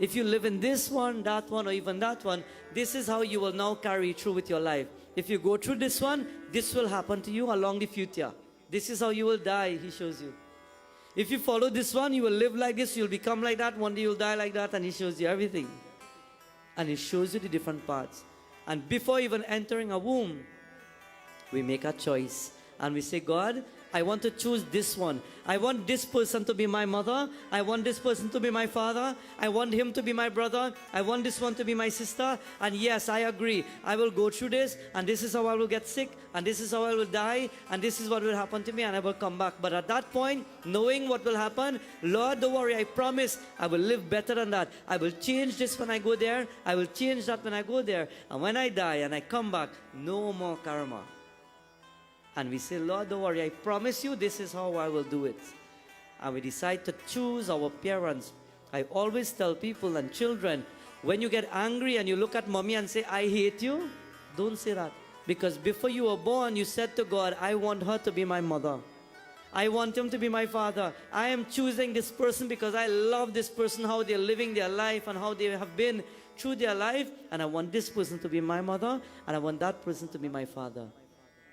if you live in this one, that one, or even that one, this is how you will now carry through with your life. If you go through this one, this will happen to you along the future. This is how you will die, he shows you. If you follow this one, you will live like this, you'll become like that, one day you'll die like that, and he shows you everything. And he shows you the different parts. And before even entering a womb, we make a choice. And we say, God, I want to choose this one. I want this person to be my mother. I want this person to be my father. I want him to be my brother. I want this one to be my sister. And yes, I agree. I will go through this, and this is how I will get sick, and this is how I will die, and this is what will happen to me, and I will come back. But at that point, knowing what will happen, Lord, don't worry, I promise I will live better than that. I will change this when I go there. I will change that when I go there. And when I die and I come back, no more karma. And we say, Lord, don't worry, I promise you this is how I will do it. And we decide to choose our parents. I always tell people and children, when you get angry and you look at mommy and say, I hate you, don't say that. Because before you were born, you said to God, I want her to be my mother. I want him to be my father. I am choosing this person because I love this person, how they're living their life and how they have been through their life. And I want this person to be my mother, and I want that person to be my father.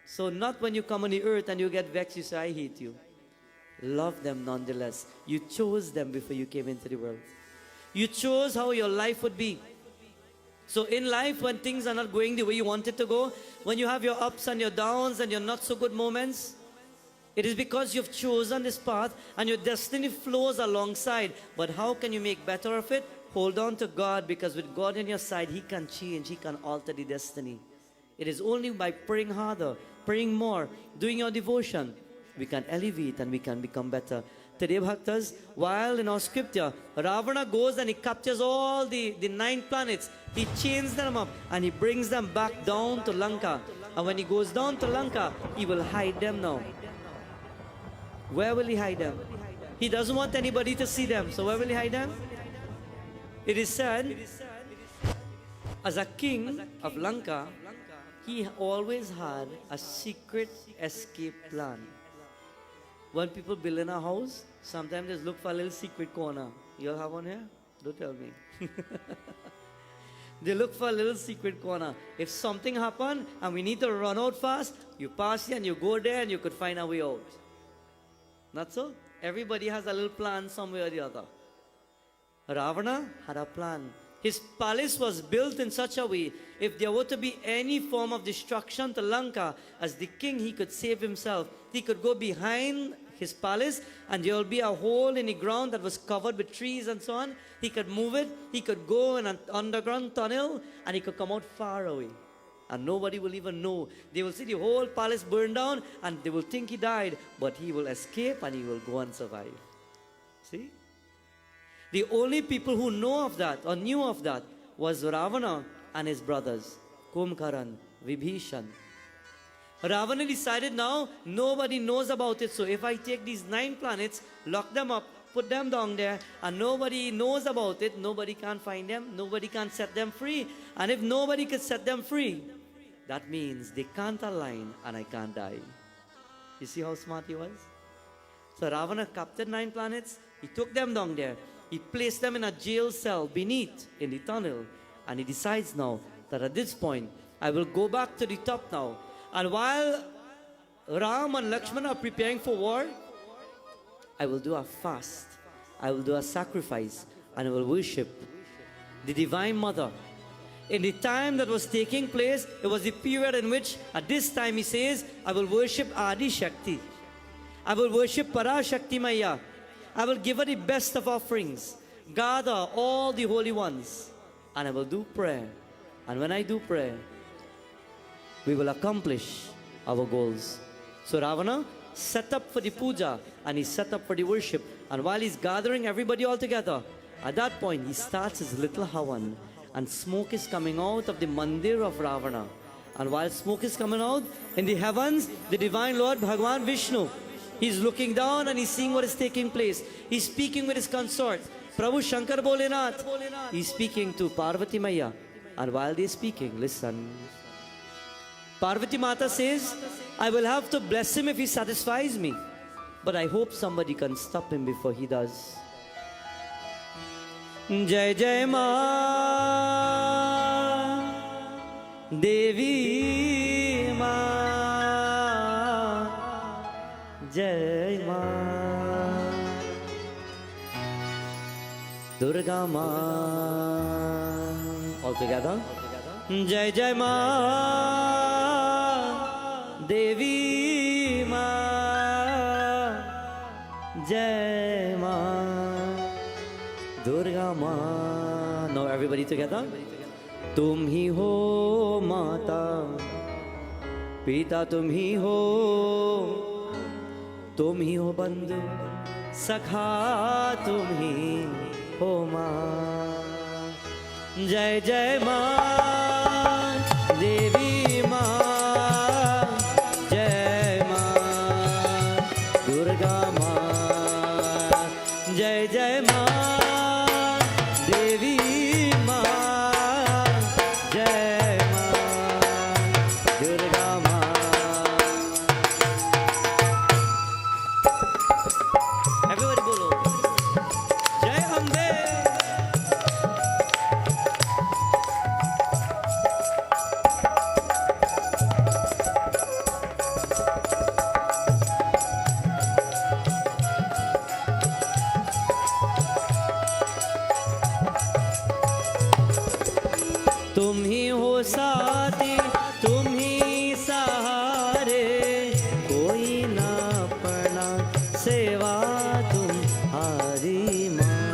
So not when you come on the earth and you get vexed, you say, I hate you. Love them nonetheless. You chose them before you came into the world. You chose how your life would be. So in life, when things are not going the way you want it to go, when you have your ups and your downs and your not so good moments, it is because you've chosen this path and your destiny flows alongside. But how can you make better of it? Hold on to God, because with God on your side, He can change, He can alter the destiny. It is only by praying harder, praying more, doing your devotion, we can elevate and we can become better. Today, Bhaktas, while in our scripture, Ravana goes and he captures all the 9 planets. He chains them up and he brings them back down to Lanka. And when he goes down to Lanka, he will hide them now. Where will he hide them? He doesn't want anybody to see them. So where will he hide them? It is said, as a king of Lanka, he always had a secret escape plan. When people build in a house, sometimes they look for a little secret corner. You all have one here? Don't tell me. They look for a little secret corner. If something happened and we need to run out fast, you pass here and you go there and you could find a way out. Not so? Everybody has a little plan somewhere or the other. Ravana had a plan. His palace was built in such a way, if there were to be any form of destruction to Lanka, as the king, he could save himself. He could go behind his palace and there will be a hole in the ground that was covered with trees and so on. He could move it. He could go in an underground tunnel and he could come out far away. And nobody will even know. They will see the whole palace burn down and they will think he died, but he will escape and he will go and survive. See? The only people who know of that or knew of that was Ravana and his brothers, Kumkaran, Vibhishan. Ravana decided now nobody knows about it. So if I take these 9 planets, lock them up, put them down there, and nobody knows about it, nobody can find them, nobody can set them free. And if nobody could set them free, that means they can't align and I can't die. You see how smart he was? So Ravana captured 9 planets, he took them down there, he placed them in a jail cell beneath in the tunnel, and he decides now that at this point, I will go back to the top now. And while Ram and Lakshmana are preparing for war, I will do a fast, I will do a sacrifice, and I will worship the Divine Mother. In the time that was taking place, it was the period in which, at this time he says, I will worship Adi Shakti. I will worship Parashakti Maya. I will give her the best of offerings, gather all the holy ones, and I will do prayer. And when I do prayer, we will accomplish our goals. So Ravana set up for the puja, and he set up for the worship. And while he's gathering everybody all together, at that point he starts his little havan, and smoke is coming out of the mandir of Ravana. And while smoke is coming out, in the heavens, the divine Lord Bhagavan Vishnu, he's looking down and he's seeing what is taking place. He's speaking with his consort, Prabhu Shankar Bholenath. He's speaking to Parvati Maya. And while they're speaking, listen. Parvati Mata says, I will have to bless him if he satisfies me, but I hope somebody can stop him before he does. Jai Jai Ma Devi Ma Jai Ma Durga Ma. All together. Jai Jai Ma Devi Ma Jai Ma Durga Ma. Now everybody together. Tum hi ho Mata, Pita tum hi ho Bandhu, Sakha tum hi ho Ma. Jai Jai Ma Devi Ma Jai Ma Durga Ma. Jai Jai Ma Devi Ma Jai Ma Durga Ma. Everybody bolo Jai Ambe. तुम ही हो साथी, तुम ही सहारे, कोई ना अपना सेवा तुम्हारी मां.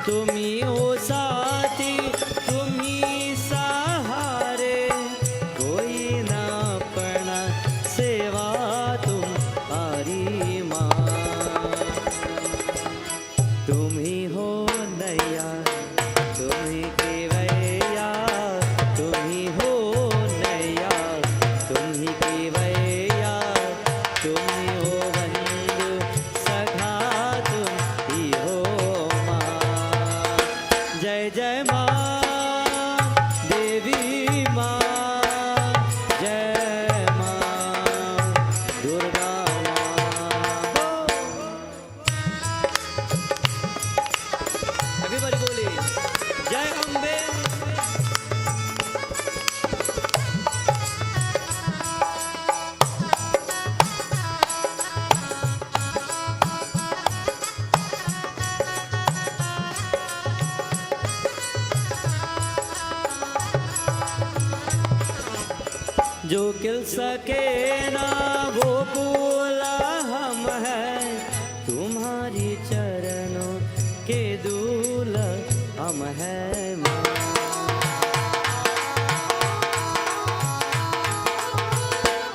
तुम ही हो साथी, तुम ही सहारे, कोई ना अपना सेवा तुम्हारी मां. तुम ही हो नैया, तुम ही केवैया, तुम ही हो नैया, तुम ही केवैया, तुम ही हो बंधु सखा, तुम ही हो माँ. जय जय माँ देवी माँ, जय माँ दुर्गा माँ. Everybody bole Jai Ambe. जो किल सके ना वो बोला हम हैं, तुम्हारी चरणों के दूल हम हैं माँ.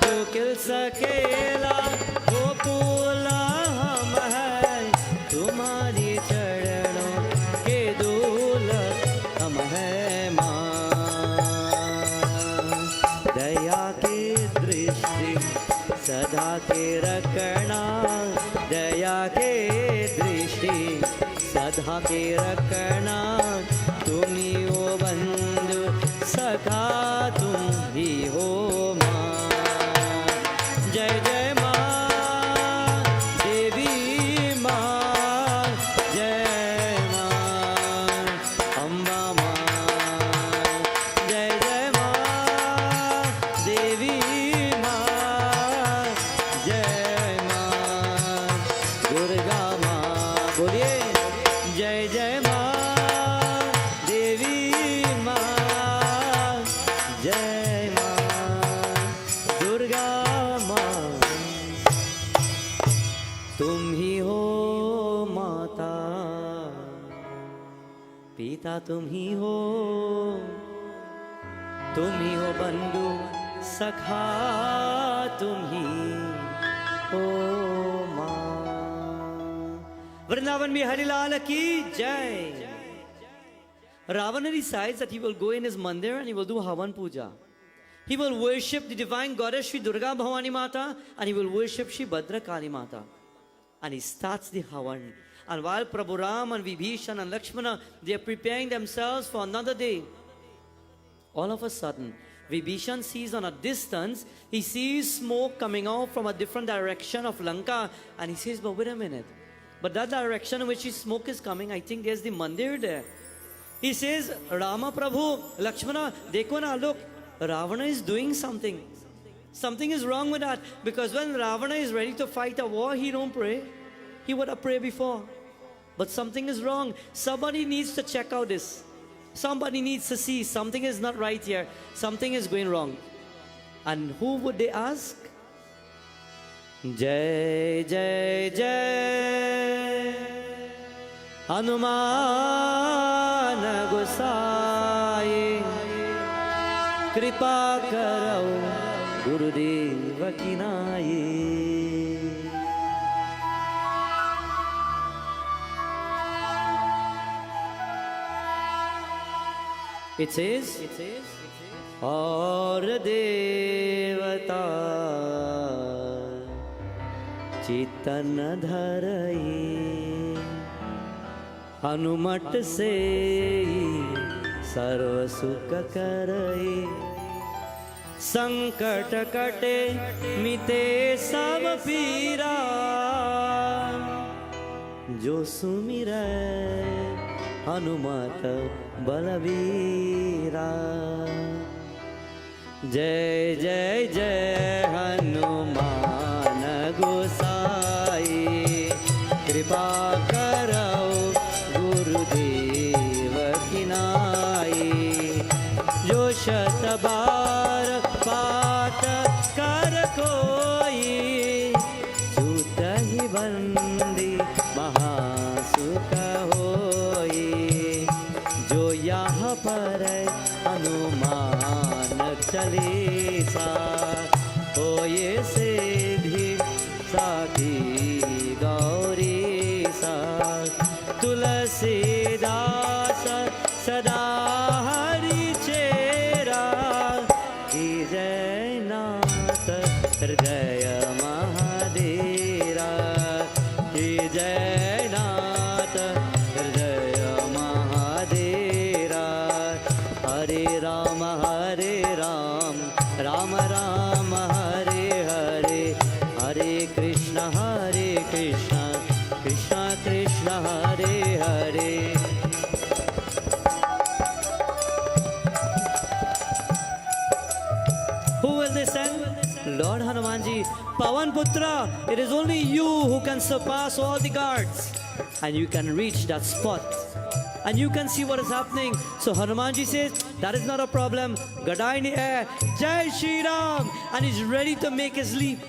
जो किल सकेला वो बोला हम हैं, तुम्हारी चरणों के दूल हम हैं माँ. दया की दृष्टि अयोध्या के रखना, तुम ही हो बंधु सखा, तुम ही हो माँ। जय जय माँ देवी माँ, जय माँ अम्बा माँ। जय जय माँ देवी माँ, जय माँ दुर्गा माँ। बोलिए जय जय माँ देवी माँ, जय माँ दुर्गा माँ। तुम ही हो माता पिता, तुम ही हो बंधु सखा, तुम ही हो माँ। वृंदावन में हरिलाल की जय। Ravana decides that he will go in his mandir and he will do Havan Puja. He will worship the divine goddess Shri Durga Bhavani Mata and he will worship Shri Bhadra Kali Mata. And he starts the Havan. And while Prabhu Ram and Vibhishan and Lakshmana, they are preparing themselves for another day, all of a sudden, Vibhishan sees on a distance, he sees smoke coming out from a different direction of Lanka, and he says, but wait a minute. But that direction in which the smoke is coming, I think there's the mandir there. He says, Rama Prabhu, Lakshmana, dekho na, look, Ravana is doing something. Something is wrong with that. Because when Ravana is ready to fight a war, he don't pray. He would have prayed before. But something is wrong. Somebody needs to check out this. Somebody needs to see something is not right here. Something is going wrong. And who would they ask? Jai, Jai, Jai Hanuman Gosine, Kripa Karau Gurudev Kinaye. It says, और देवता चितन धरई, हनुमत से सर्व सुख करई, संकट कटे मिटे सब पीरा, जो सुमिरै हनुमत बलवीरा। जय जय जय हनुमान गोसाई, कृपा करो गुरुदेव की नाई, जो शत बार पाठ कर कोई, छूट ही बंदी महासुख होई, जो यहाँ पर हनुमान चालीसा, होए सिद्धि साखी गौरी सा, तुलसीदास सदा हरि चेरा, की जय नाथ हृदय महादेरा, की जय नाथ हृदय महादेरा। हरे राम राम राम हरे हरे, हरे Krishna Krishna Krishna Hare Hare. Who will they send? Lord Hanumanji, Pawan Putra, it is only you who can surpass all the guards, and you can reach that spot, and you can see what is happening. So Hanumanji says, that is not a problem. Gada in the air, Jai Shri Ram, and he's ready to make his leap.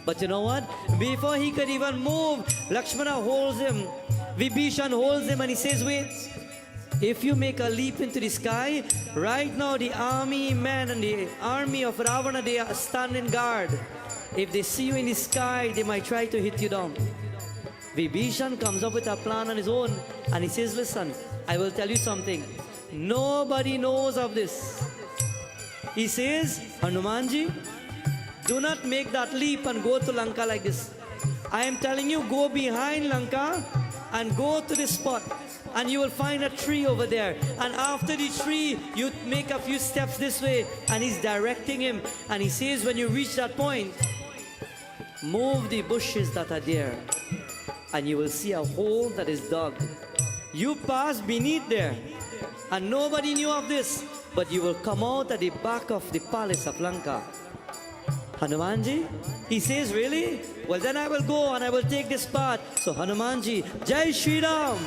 But you know what? Before he could even move, Lakshmana holds him, Vibhishan holds him, and he says, wait, if you make a leap into the sky, right now the army men and the army of Ravana, they are standing guard. If they see you in the sky, they might try to hit you down. Vibhishan comes up with a plan on his own, and he says, listen, I will tell you something. Nobody knows of this. He says, Hanumanji, do not make that leap and go to Lanka like this. I am telling you, go behind Lanka and go to the spot. And you will find a tree over there. And after the tree, you make a few steps this way. And he's directing him. And he says, when you reach that point, move the bushes that are there. And you will see a hole that is dug. You pass beneath there. And nobody knew of this. But you will come out at the back of the palace of Lanka. Hanumanji, he says, really? Well, then I will go and I will take this path. So Hanumanji, Jai Shri Ram.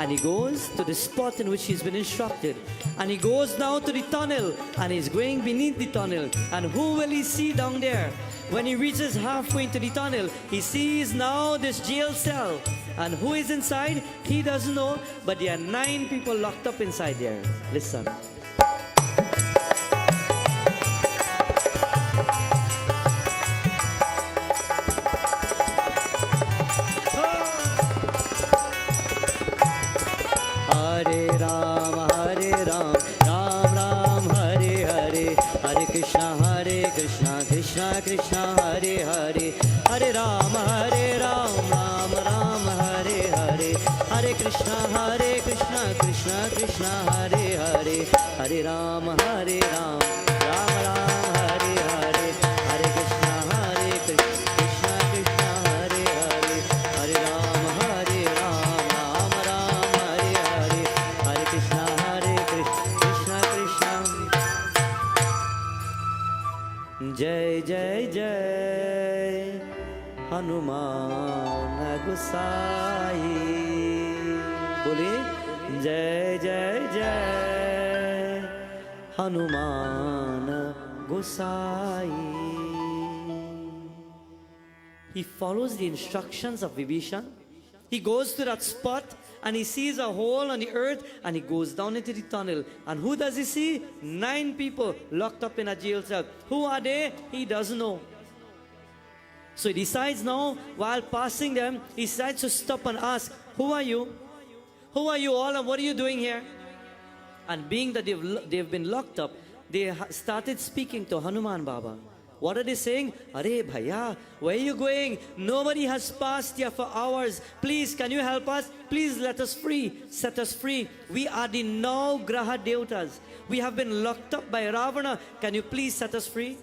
And he goes to the spot in which he's been instructed. And he goes down to the tunnel. And he's going beneath the tunnel. And who will he see down there? When he reaches halfway into the tunnel, he sees now this jail cell. And who is inside? He doesn't know. But there are 9 people locked up inside there. Listen. Krishna Hare Hare Hare Ram Ram Ram Hare Hare Hare Krishna Krishna Krishna Hare Hare Hare Ram Ram Ram Hare Hare Hare Krishna Krishna Krishna Hare Hare Hare Ram Ram Ram Hare Hare Hare Krishna Krishna Krishna. Jai Jai Jai Hanuman Gosai. Bole Jai Jai Jai Hanuman Gosai. He follows the instructions of Vibhishan. He goes to that spot and he sees a hole on the earth and he goes down into the tunnel. And who does he see? 9 people locked up in a jail cell. Who are they? He doesn't know. So he decides now, while passing them, he decides to stop and ask, who are you? Who are you all and what are you doing here? And being that they've been locked up, they started speaking to Hanuman Baba. What are they saying? Are bhaiya, where are you going? Nobody has passed here for hours. Please, can you help us? Please let us free. Set us free. We are the now Graha Devatas. We have been locked up by Ravana. Can you please set us free?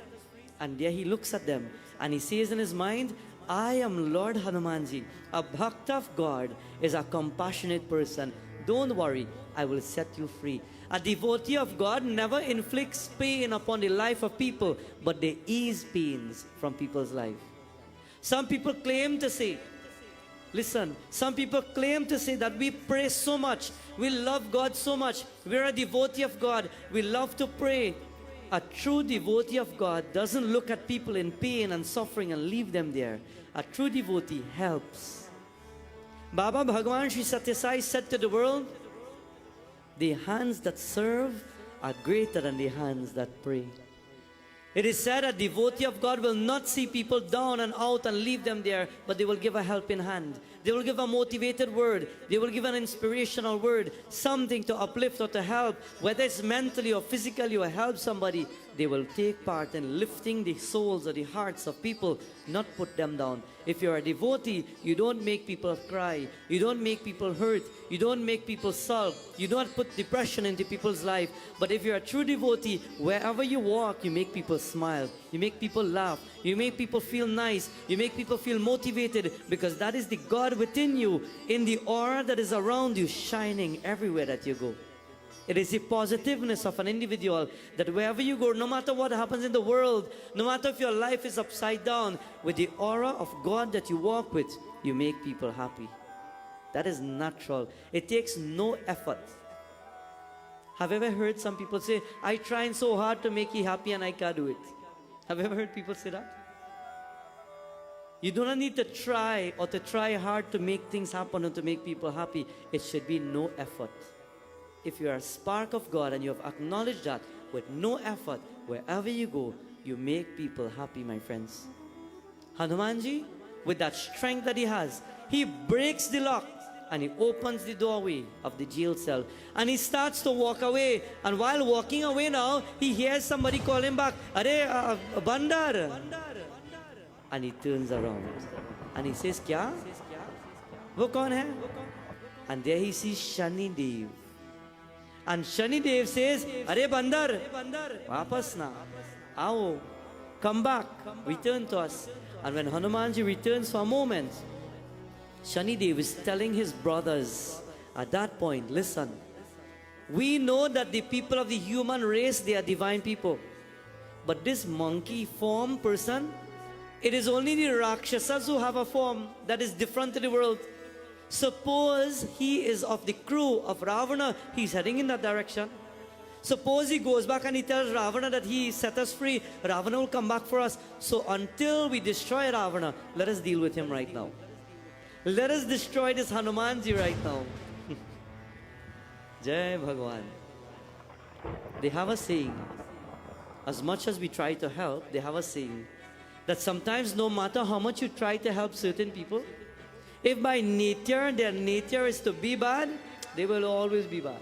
And there he looks at them and he says in his mind, I am Lord Hanumanji. A bhakta of God is a compassionate person. Don't worry, I will set you free. A devotee of God never inflicts pain upon the life of people, but they ease pains from people's life. Some people claim to say, listen, some people claim to say that we pray so much, we love God so much, we're a devotee of God, we love to pray. A true devotee of God doesn't look at people in pain and suffering and leave them there. A true devotee helps. Baba Bhagavan Sri Satya Sai said to the world, the hands that serve are greater than the hands that pray. It is said a devotee of God will not see people down and out and leave them there, but they will give a helping hand. They will give a motivated word. They will give an inspirational word, something to uplift or to help, whether it's mentally or physically or help somebody. They will take part in lifting the souls or the hearts of people, not put them down. If you're a devotee, you don't make people cry. You don't make people hurt. You don't make people sulk. You don't put depression into people's life. But if you're a true devotee, wherever you walk, you make people smile. You make people laugh. You make people feel nice. You make people feel motivated, because that is the God within you, in the aura that is around you, shining everywhere that you go. It is the positiveness of an individual that wherever you go, no matter what happens in the world, no matter if your life is upside down, with the aura of God that you walk with, you make people happy. That is natural. It takes no effort. Have you ever heard some people say, I trying so hard to make you happy and I can't do it? Have you ever heard people say that? You do not need to try or to try hard to make things happen or to make people happy. It should be no effort. If you are a spark of God and you have acknowledged that, with no effort, wherever you go, you make people happy, my friends. Hanumanji, with that strength that he has, he breaks the lock and he opens the doorway of the jail cell. And he starts to walk away. And while walking away now, he hears somebody call him back, Are, Bandar. And he turns around and he says, Kya? वो कौन है? And there he sees Shani Dev. And Shani Dev says, Are Bandar, वापस ना, आओ, come back, return to us. And when Hanumanji returns for a moment, Shani Dev is telling his brothers at that point, listen, we know that the people of the human race, they are divine people. But this monkey form person, it is only the Rakshasas who have a form that is different to the world. Suppose he is of the crew of Ravana, he's heading in that direction. Suppose he goes back and he tells Ravana that he set us free, Ravana will come back for us. So until we destroy Ravana, let us deal with him right now. Let us destroy this Hanumanji right now. Jai Bhagwan. They have a saying, as much as we try to help, they have a saying, that sometimes no matter how much you try to help certain people, if by nature, their nature is to be bad, they will always be bad.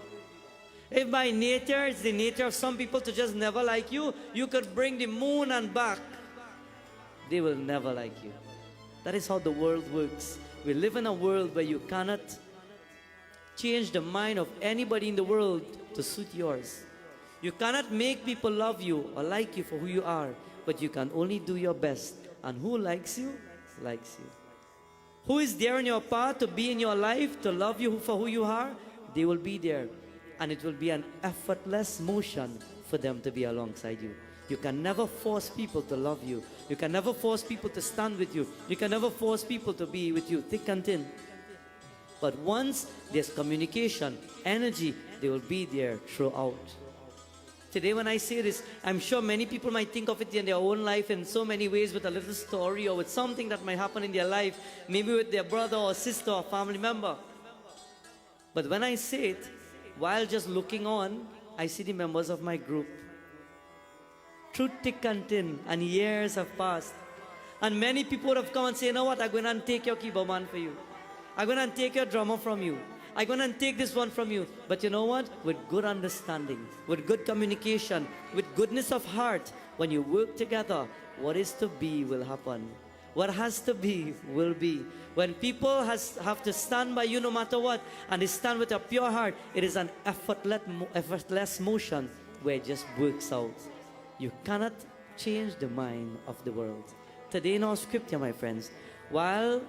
If by nature, it's the nature of some people to just never like you, you could bring the moon and back, they will never like you. That is how the world works. We live in a world where you cannot change the mind of anybody in the world to suit yours. You cannot make people love you or like you for who you are, but you can only do your best. And who likes you, likes you. Who is there in your path to be in your life, to love you for who you are, they will be there. And it will be an effortless motion for them to be alongside you. You can never force people to love you. You can never force people to stand with you. You can never force people to be with you thick and thin. But once there's communication, energy, they will be there throughout. Today when I say this, I'm sure many people might think of it in their own life in so many ways, with a little story or with something that might happen in their life, maybe with their brother or sister or family member. But when I say it, while just looking on, I see the members of my group. Through thick and thin, and years have passed. And many people would have come and say, you know what, I'm going to take your keyboard man for you. I'm going to take your drummer from you. I'm going to take this one from you. But you know what? With good understanding, with good communication, with goodness of heart, when you work together, what is to be will happen. What has to be will be. When people have to stand by you no matter what, and they stand with a pure heart, it is an effortless motion where it just works out. You cannot change the mind of the world. Today in our scripture, my friends, while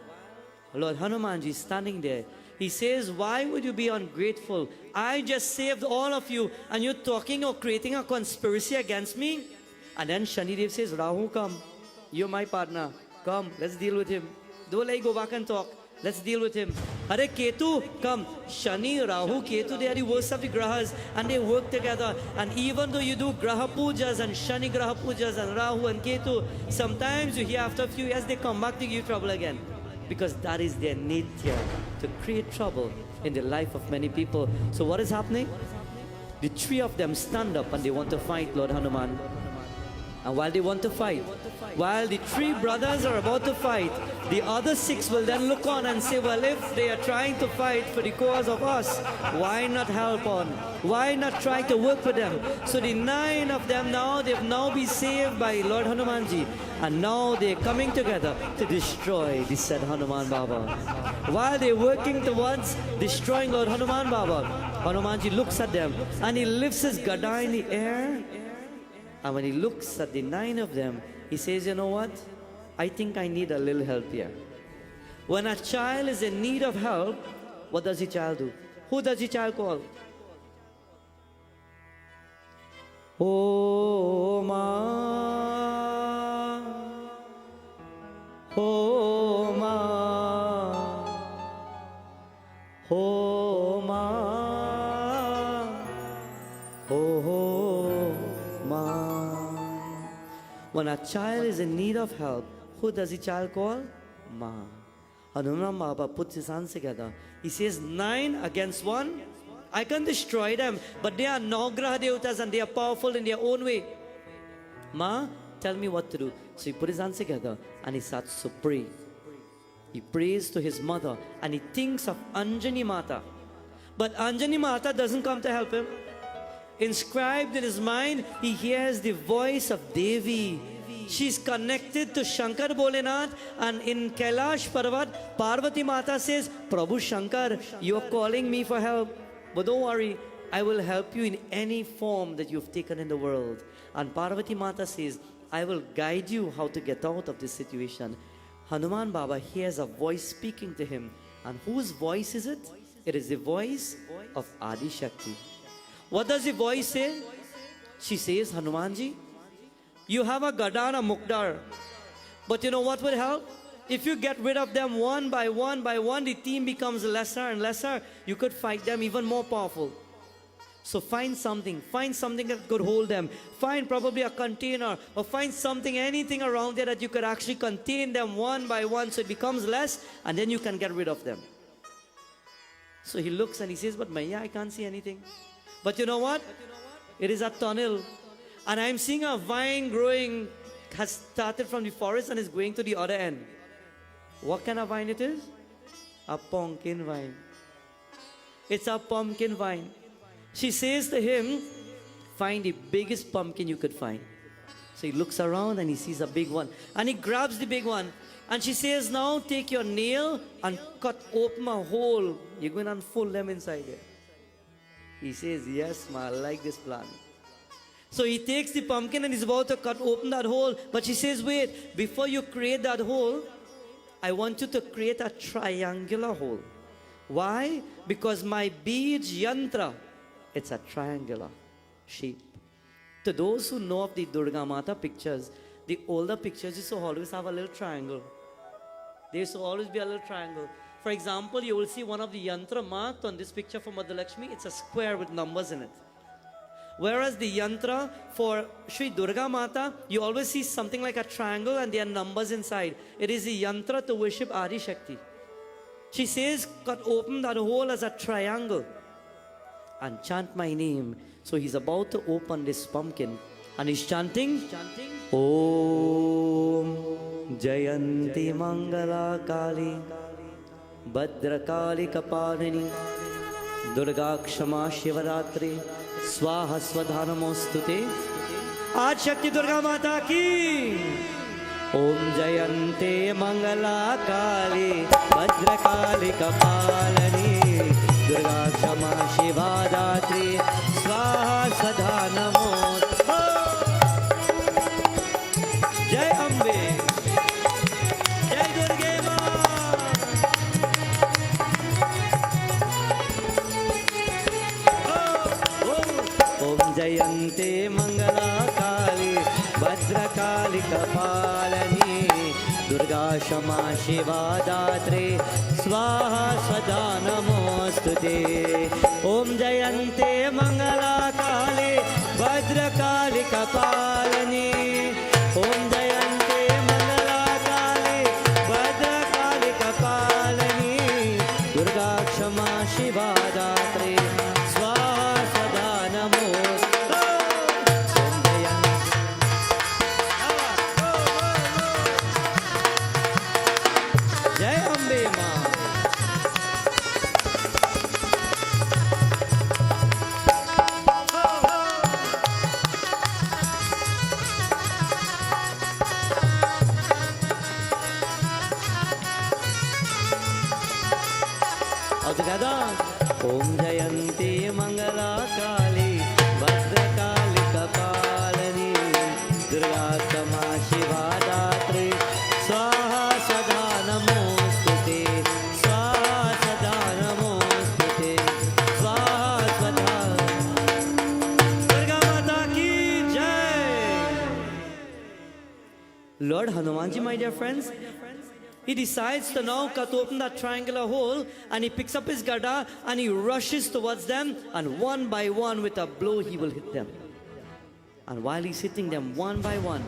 Lord Hanumanji is standing there, he says, why would you be ungrateful? I just saved all of you and you're talking or creating a conspiracy against me? And then Shanidev says, Rahu, come. You're my partner. Come, let's deal with him. Don't let go back and talk. Let's deal with him. Hare Ketu, come. Shani, Rahu, Ketu, they are the worst of the grahas and they work together. And even though you do graha pujas and Shani graha pujas and Rahu and Ketu, sometimes you hear after a few years they come back to give you trouble again. Because that is their nature, to create trouble in the life of many people. So what is happening? The three of them stand up and they want to fight Lord Hanuman. And while they want to fight, while the three brothers are about to fight, the other six will then look on and say, well, if they are trying to fight for the cause of us, why not help on? Why not try to work with them? So the 9 of them now, they've now been saved by Lord Hanumanji. And now they're coming together to destroy the said Hanuman Baba. While they're working towards destroying Lord Hanuman Baba, Hanumanji looks at them and he lifts his gada in the air. And when he looks at the 9 of them, he says, you know what? I think I need a little help here. When a child is in need of help, what does the child do? Who does the child call? Oh, ma. Oh, ma. Oh, ma. Oh, ma. When a child is in need of help, who does the child call? Ma. Hanuman Baba puts his hands together. He says, 9 against 1. I can destroy them, but they are Nagraha Devatas and they are powerful in their own way. Ma, tell me what to do. So he put his hands together and he starts to pray. He prays to his mother and he thinks of Anjani Mata. But Anjani Mata doesn't come to help him. Inscribed in his mind, he hears the voice of Devi. she's connected to Shankar Bholenath, and in Kailash Parvat, Parvati Mata says, Prabhu Shankar, you are calling me for help. But don't worry, I will help you in any form that you've taken in the world. And Parvati Mata says, I will guide you how to get out of this situation. Hanuman Baba hears a voice speaking to him. And whose voice is it? It is the voice of Adi Shakti. What does the voice say? She says, Hanumanji, you have a Gada and a Mukdar. But you know what would help? If you get rid of them one by one by one, the team becomes lesser and lesser. You could fight them even more powerful. So find something that could hold them. Find probably a container, or find something, anything around there that you could actually contain them one by one so it becomes less, and then you can get rid of them. So he looks and he says, but Maya, I can't see anything. But you know what? It is a tunnel. And I'm seeing a vine growing, has started from the forest and is going to the other end. What kind of vine it is? A pumpkin vine. It's a pumpkin vine. She says to him, find the biggest pumpkin you could find. So he looks around and he sees a big one. And he grabs the big one. And she says, now take your nail and cut open a hole. You're going to unfold them inside there. He says, yes, ma, I like this plan. So he takes the pumpkin and he's about to cut open that hole. But she says, wait, before you create that hole, I want you to create a triangular hole. Why? Because my beads yantra, it's a triangular shape. To those who know of the Durga Mata pictures, the older pictures used to always have a little triangle. There used to always be a little triangle. For example, you will see one of the yantra marked on this picture for Mother Lakshmi. It's a square with numbers in it. Whereas the yantra for Sri Durga Mata, you always see something like a triangle and there are numbers inside. It is the yantra to worship Adi Shakti. She says, cut open that hole as a triangle and chant my name. So he's about to open this pumpkin and he's chanting, Om Jayanti Mangala Kali Bhadra Kali Kapalini Durga Kshama Shivaratri Swaha Swadhanamostute. Aaj Shakti Durga Mata ki Om Jayante Mangala Kali Bhadra Kali Kapalani Durga Kshama Shivaratri Swaha Swadhanamostute. Jai Ambe, Jai Durga Ma. Om Jayante Mangala Kali Bhadra Kali Kapalani Durga Shama Shiva Datre Swaha Sada Namostute. Om Jayante Mangala Kali Bhadra Kali Kapalani Om Jayante Mangala Kali Bhadra Kali Kapalani Durga Kshama Shiva Datre Swaha Sada Namostute. Om Jayante Jai Ambe Ma. All together. Om Jayanti Mangala Kali Bhadra Kali Kapalani Durga Kama Shiva Datri Swaha Sada Namostute. Swaha Sada Namostute. Swaha Sada. Durga Mata ki Jai. Lord Hanumanji, my dear friends, he decides to now cut open that triangular hole and he picks up his gada and he rushes towards them, and one by one with a blow he will hit them. And while he's hitting them one by one,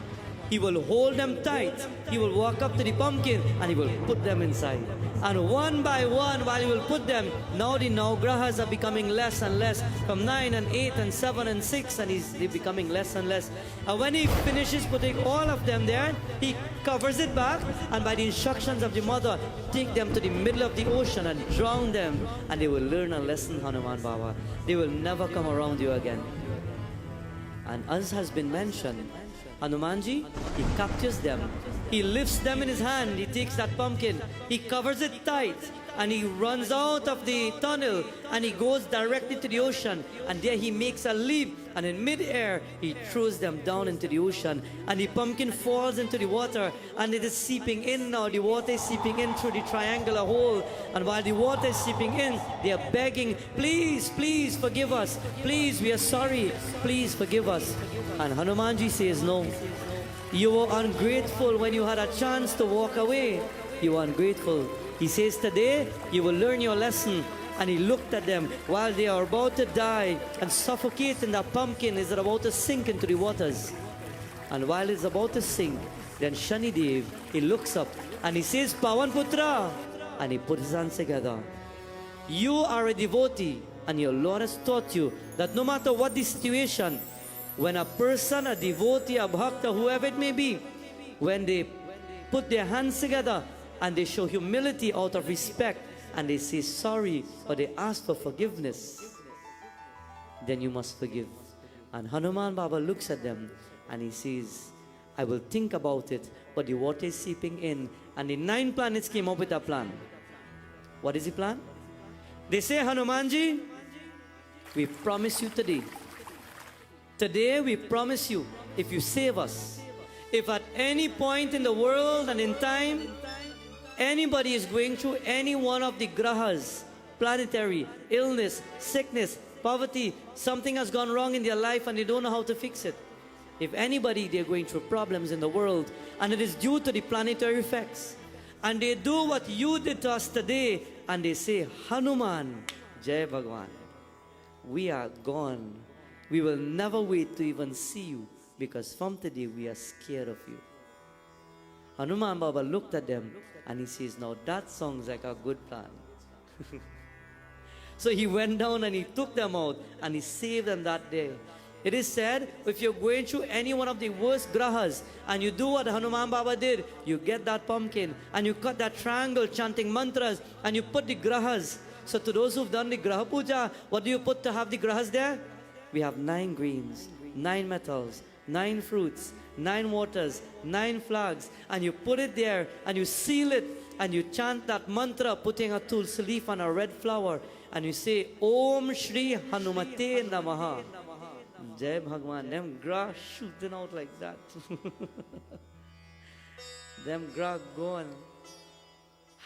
he will hold them tight. He will walk up to the pumpkin and he will put them inside. And one by one, while he will put them, now the Navgrahas are becoming less and less, from 9 and 8 and 7 and 6, and they're becoming less and less. And when he finishes putting all of them there, he covers it back, and by the instructions of the mother, take them to the middle of the ocean and drown them, and they will learn a lesson, Hanuman Baba. They will never come around you again. And as has been mentioned, Hanumanji, he captures them. He lifts them in his hand. He takes that pumpkin. He covers it tight. And he runs out of the tunnel and he goes directly to the ocean. And there he makes a leap. And in mid-air, he throws them down into the ocean. And the pumpkin falls into the water. And it is seeping in now. The water is seeping in through the triangular hole. And while the water is seeping in, they are begging, please, please forgive us. Please, we are sorry. Please forgive us. And Hanumanji says, no. You were ungrateful when you had a chance to walk away. You were ungrateful. He says, today you will learn your lesson. And he looked at them while they are about to die and suffocate in that pumpkin is about to sink into the waters. And while it's about to sink, then Shanidev, he looks up and he says, Pawan Putra. And he put his hands together. You are a devotee and your Lord has taught you that no matter what the situation, when a person, a devotee, a bhakta, whoever it may be, when they put their hands together and they show humility out of respect and they say sorry or they ask for forgiveness, then you must forgive. And Hanuman Baba looks at them and he says, I will think about it, but the water is seeping in. And the 9 planets came up with a plan. What is the plan? They say, Hanumanji, we promise you today. Today we promise you, if you save us, if at any point in the world and in time, anybody is going through any one of the grahas, planetary, illness, sickness, poverty, something has gone wrong in their life and they don't know how to fix it. If anybody, they're going through problems in the world and it is due to the planetary effects, and they do what you did to us today and they say, Hanuman, Jai Bhagwan, we are gone. We will never wait to even see you because from today we are scared of you. Hanuman Baba looked at them and he says, now that sounds like a good plan. So he went down and he took them out and he saved them that day. It is said, if you're going through any one of the worst grahas and you do what Hanuman Baba did, you get that pumpkin and you cut that triangle chanting mantras and you put the grahas. So to those who've done the graha puja, what do you put to have the grahas there? We have 9 greens, 9 metals, 9 fruits, 9 waters, 9 flags, and you put it there and you seal it and you chant that mantra putting a tulsi leaf on a red flower and you say Om Shri Hanumate Namaha. Jai Bhagwan, them grass shooting out like that. Them grass going.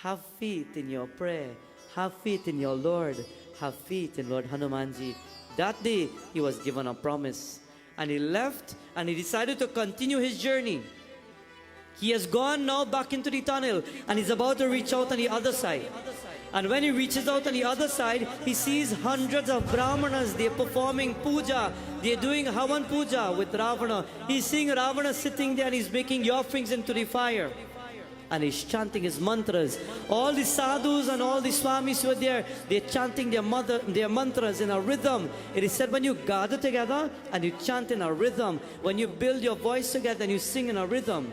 Have faith in your prayer. Have faith in your Lord. Have faith in Lord Hanumanji. That day, he was given a promise. And he left and he decided to continue his journey. He has gone now back into the tunnel and he's about to reach out on the other side. And when he reaches out on the other side, he sees hundreds of brahmanas. They're performing puja. They're doing Havan puja with Ravana. He's seeing Ravana sitting there and he's making the offerings into the fire. And he's chanting his mantras. All the sadhus and all the swamis who are there, they're chanting their mantras in a rhythm. It is said when you gather together and you chant in a rhythm, when you build your voice together and you sing in a rhythm,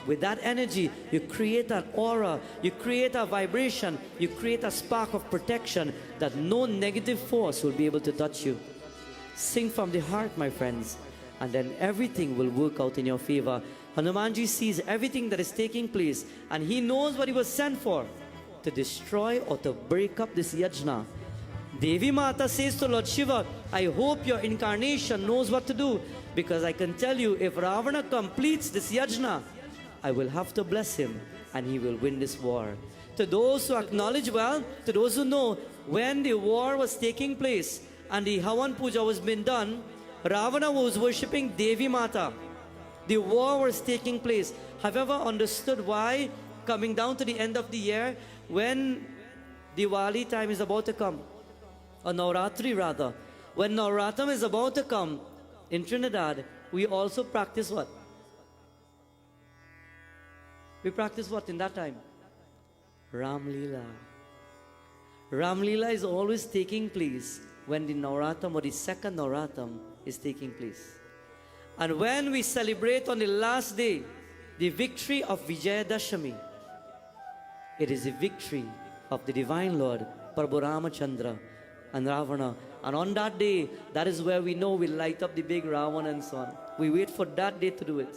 with that energy, you create an aura, you create a vibration, you create a spark of protection that no negative force will be able to touch you. Sing from the heart, my friends, and then everything will work out in your favor. Hanumanji sees everything that is taking place and he knows what he was sent for, to destroy or to break up this yajna. Devi Mata says to Lord Shiva, I hope your incarnation knows what to do, because I can tell you if Ravana completes this yajna, I will have to bless him and he will win this war. To those who acknowledge well, to those who know, when the war was taking place and the Havan Puja was being done, Ravana was worshipping Devi Mata. The war was taking place. Have you ever understood why, coming down to the end of the year, when Diwali time is about to come, or Navratri rather, when Navratam is about to come, in Trinidad, we also practice what? We practice what in that time? Ram Leela. Ram Leela is always taking place when the Navratam or the second Navratam is taking place. And when we celebrate on the last day, the victory of Vijayadashami, it is the victory of the Divine Lord, Prabhu Ramachandra and Ravana. And on that day, that is where we know we light up the big Ravana and so on. We wait for that day to do it.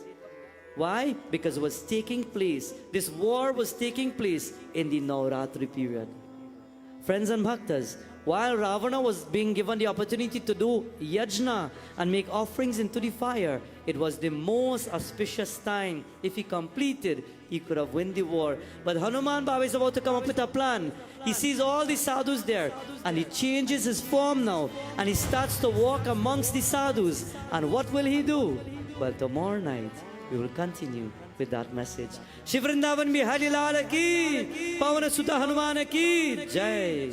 Why? Because it was taking place, this war was taking place in the Navratri period. Friends and bhaktas, while Ravana was being given the opportunity to do yajna and make offerings into the fire, it was the most auspicious time. If he completed, he could have won the war. But Hanuman Baba is about to come up with a plan. He sees all the sadhus there and he changes his form now and he starts to walk amongst the sadhus. And what will he do? Well, tomorrow night we will continue with that message. Shri Vrindavan Bihari Lal ki, Pavana Sutta Hanuman ki Jai.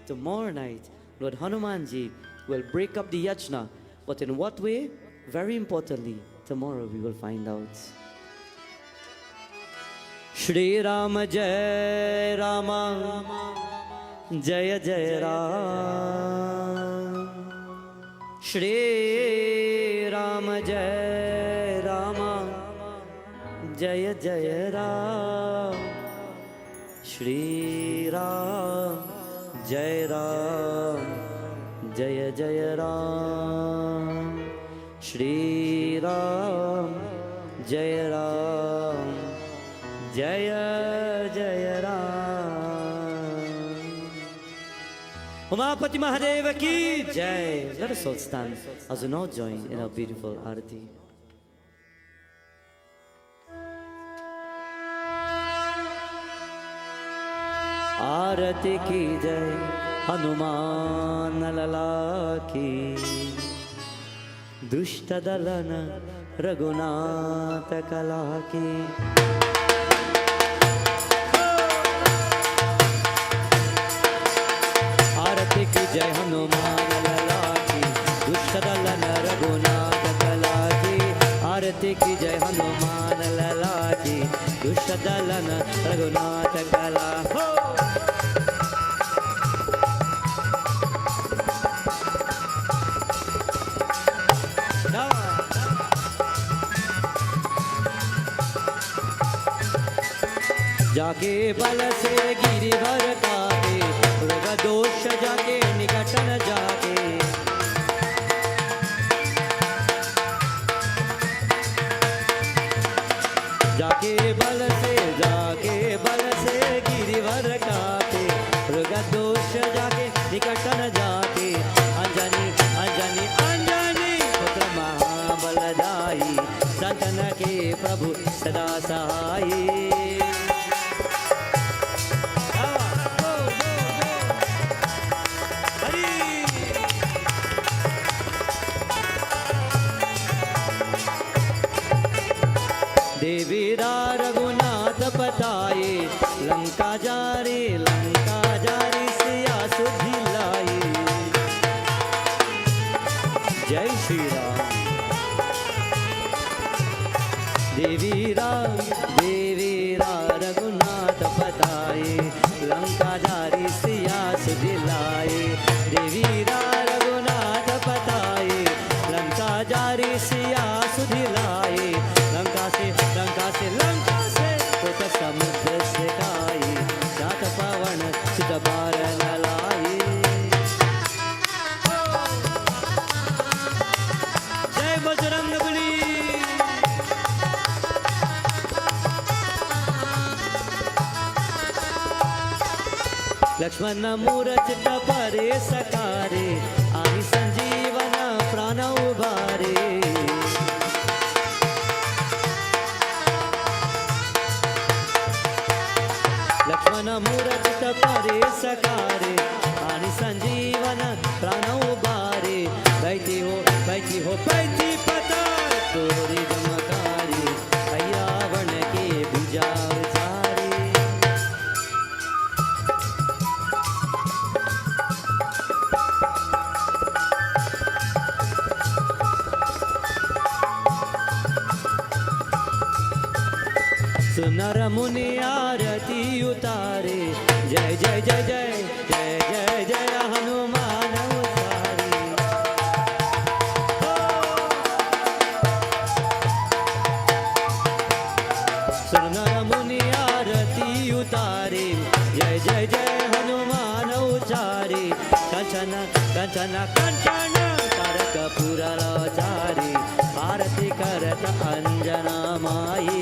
Tomorrow night, Lord Hanumanji will break up the yajna. But in what way? Very importantly, tomorrow we will find out. Shri Rama Jai Rama Jaya Jaya Ram. Shri Rama Jai Rama Jaya Jaya Ram. Shri Ram Jai Ram Jaya Jaya Ram. Shri Ram Jaya Ram Jaya Jaya Ram. Umapati Mahadeva ki Jai. Let us all stand as we now join in our beautiful arati. आरती की जय हनुमान लला की, दुष्ट दलन रघुनाथ कला की. आरती की जय हनुमान लला की, दुष्ट दलन रघुनाथ कला की. आरती की जय हनुमान लला की, दुष्ट दलन रघुनाथ कला. हो जाके बल से गिरिवर काटे, मृग दोष जाके निकट न जाके. जाके बल से गिरिवर काटे, मृग दोष जाके निकट न जाके. अंजनी अंजनी अंजनी पुत्र महाबलदाई, संतन के प्रभु सदा सहाई. देवीरा रघुनाथ बताए, लंका जारी सिया सुधि लाई. जय श्री राम. देवीरा रघुनाथ बताए, लंका जारी सिया सुधि लाई. देवीरा रघुनाथ बताए, लंका जारी सिया सुधि लाई. लंका से पुत समुद्र से गाई, सात पवन सुत बार न लाई. जय बजरंग बली. लक्ष्मण मूरत परे सकारे, आनि संजीवन प्राण उबारे. लक्ष्मण मूरत परे सकारे, आनि संजीवन प्राण उबारे. बैठी हो बैठी पतार, तोरी जमकारी, अय्यावण के भुजा उचारे. सुनर मुनि आरती उतारे, जय जय जय जय जय जय जय हनुमान उतारे. सुनर मुनि आरती उतारे, जय जय जय हनुमान उचारे. कंचन कंचन कंचन कपूरचारी आरती करत अंजना माई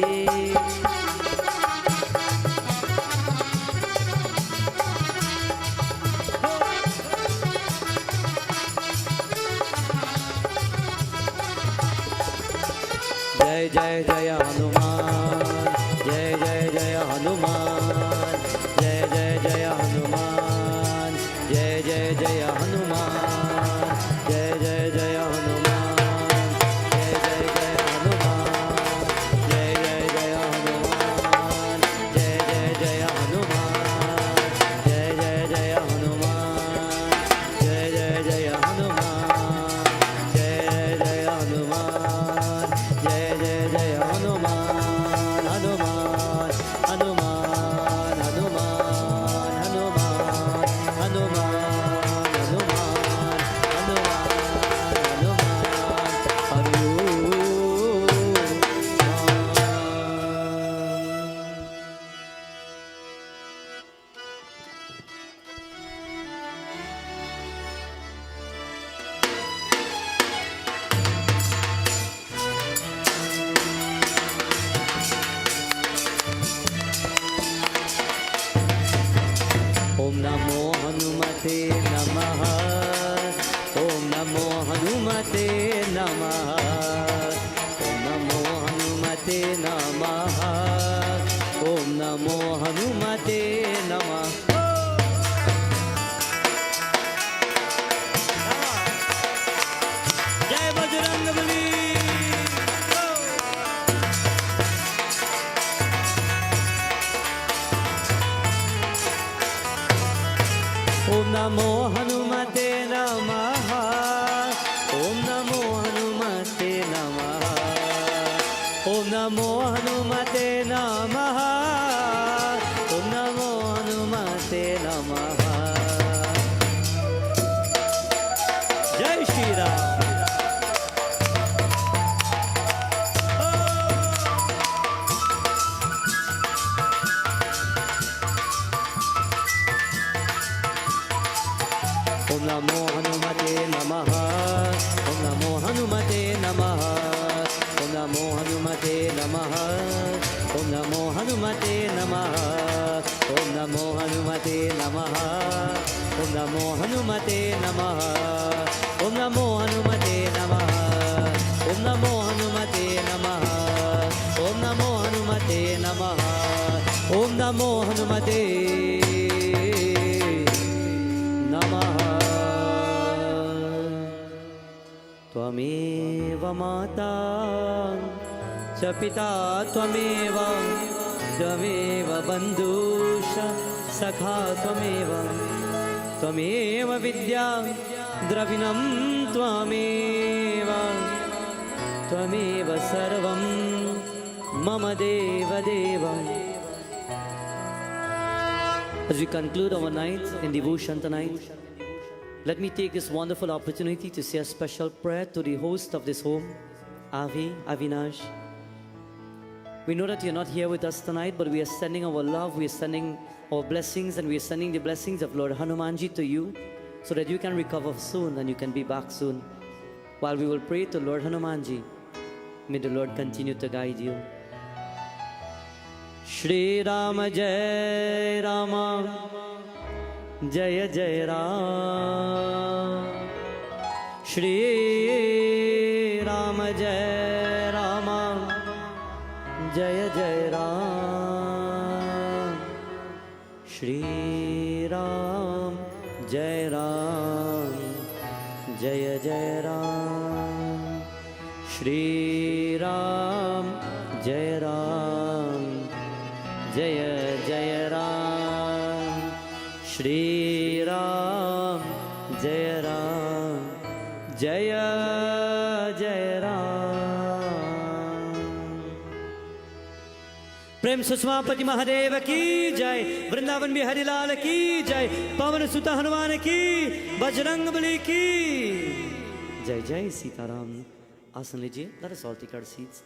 जय जय जय हनुमान जय जय जय हनुमान जय जय जय हनुमान जय जय जय हनुमान जय जय जय हनुमान जय जय जय हनुमान जय जय जय हनुमान जय जय जय हनुमान जय जय जय हनुमान जय जय जय हनुमान जय जय हनुमान जय जय जय हनुमान हनुमान हनुमान हनुमान हनुमान हनुमान हनुमान हनुमान ओम नमो हनुमते नमः ओम नमो हनुमते नमः ओम नमो हनुमते नमः ओम नमो हनुमते नमः जय बजरंगबली ओम नमो हनुमते नमः ओम नमो हनुमते नमः ओम नमो हनुमते नमः ओम नमो हनुमते नमः जय श्री राम ओम नमो हनुमते नमः ओम नमो हनुमते नमः ओम नमो हनुमते नमः ओम नमो हनुमते नमः ओम नमो हनुमते नमः ओम नमो हनुमते नमः ओम नमो हनुमते नमः ओम नमो हनुमते नमः ओम नमो हनुमते नमः ओम नमो हनुमते नमः त्वमेव माता च पिता त्वमेव त्वमेव बन्धुश्च सखा त्वमेव त्वमेव विद्या द्रविणं त्वमेव त्वमेव सर्वं मम देवदेव. As we conclude our night in devotion tonight, let me take this wonderful opportunity to say a special prayer to the host of this home, Avi, Avinash. We know that you're not here with us tonight, but we are sending our love, we are sending our blessings, and we are sending the blessings of Lord Hanumanji to you, so that you can recover soon and you can be back soon. While we will pray to Lord Hanumanji, may the Lord continue to guide you. Shri Rama Jai Rama Jaya Jai Ram. Shri Rama Jai Rama Jaya Jai Ram. Shri Ram Jai Ram Jaya Jai Ram. Shri Ram Jai Ram Jaya Jaya Ram. Shri Ram Jaya Ram Jaya Jaya Ram. प्रेम सुषमापति महादेव की जय. वृंदावन बिहारी लाल की जय. पवन सुत हनुमान की. बजरंग बली की जय. जय सीताराम. आसन लीजिए. Let us all take our seats.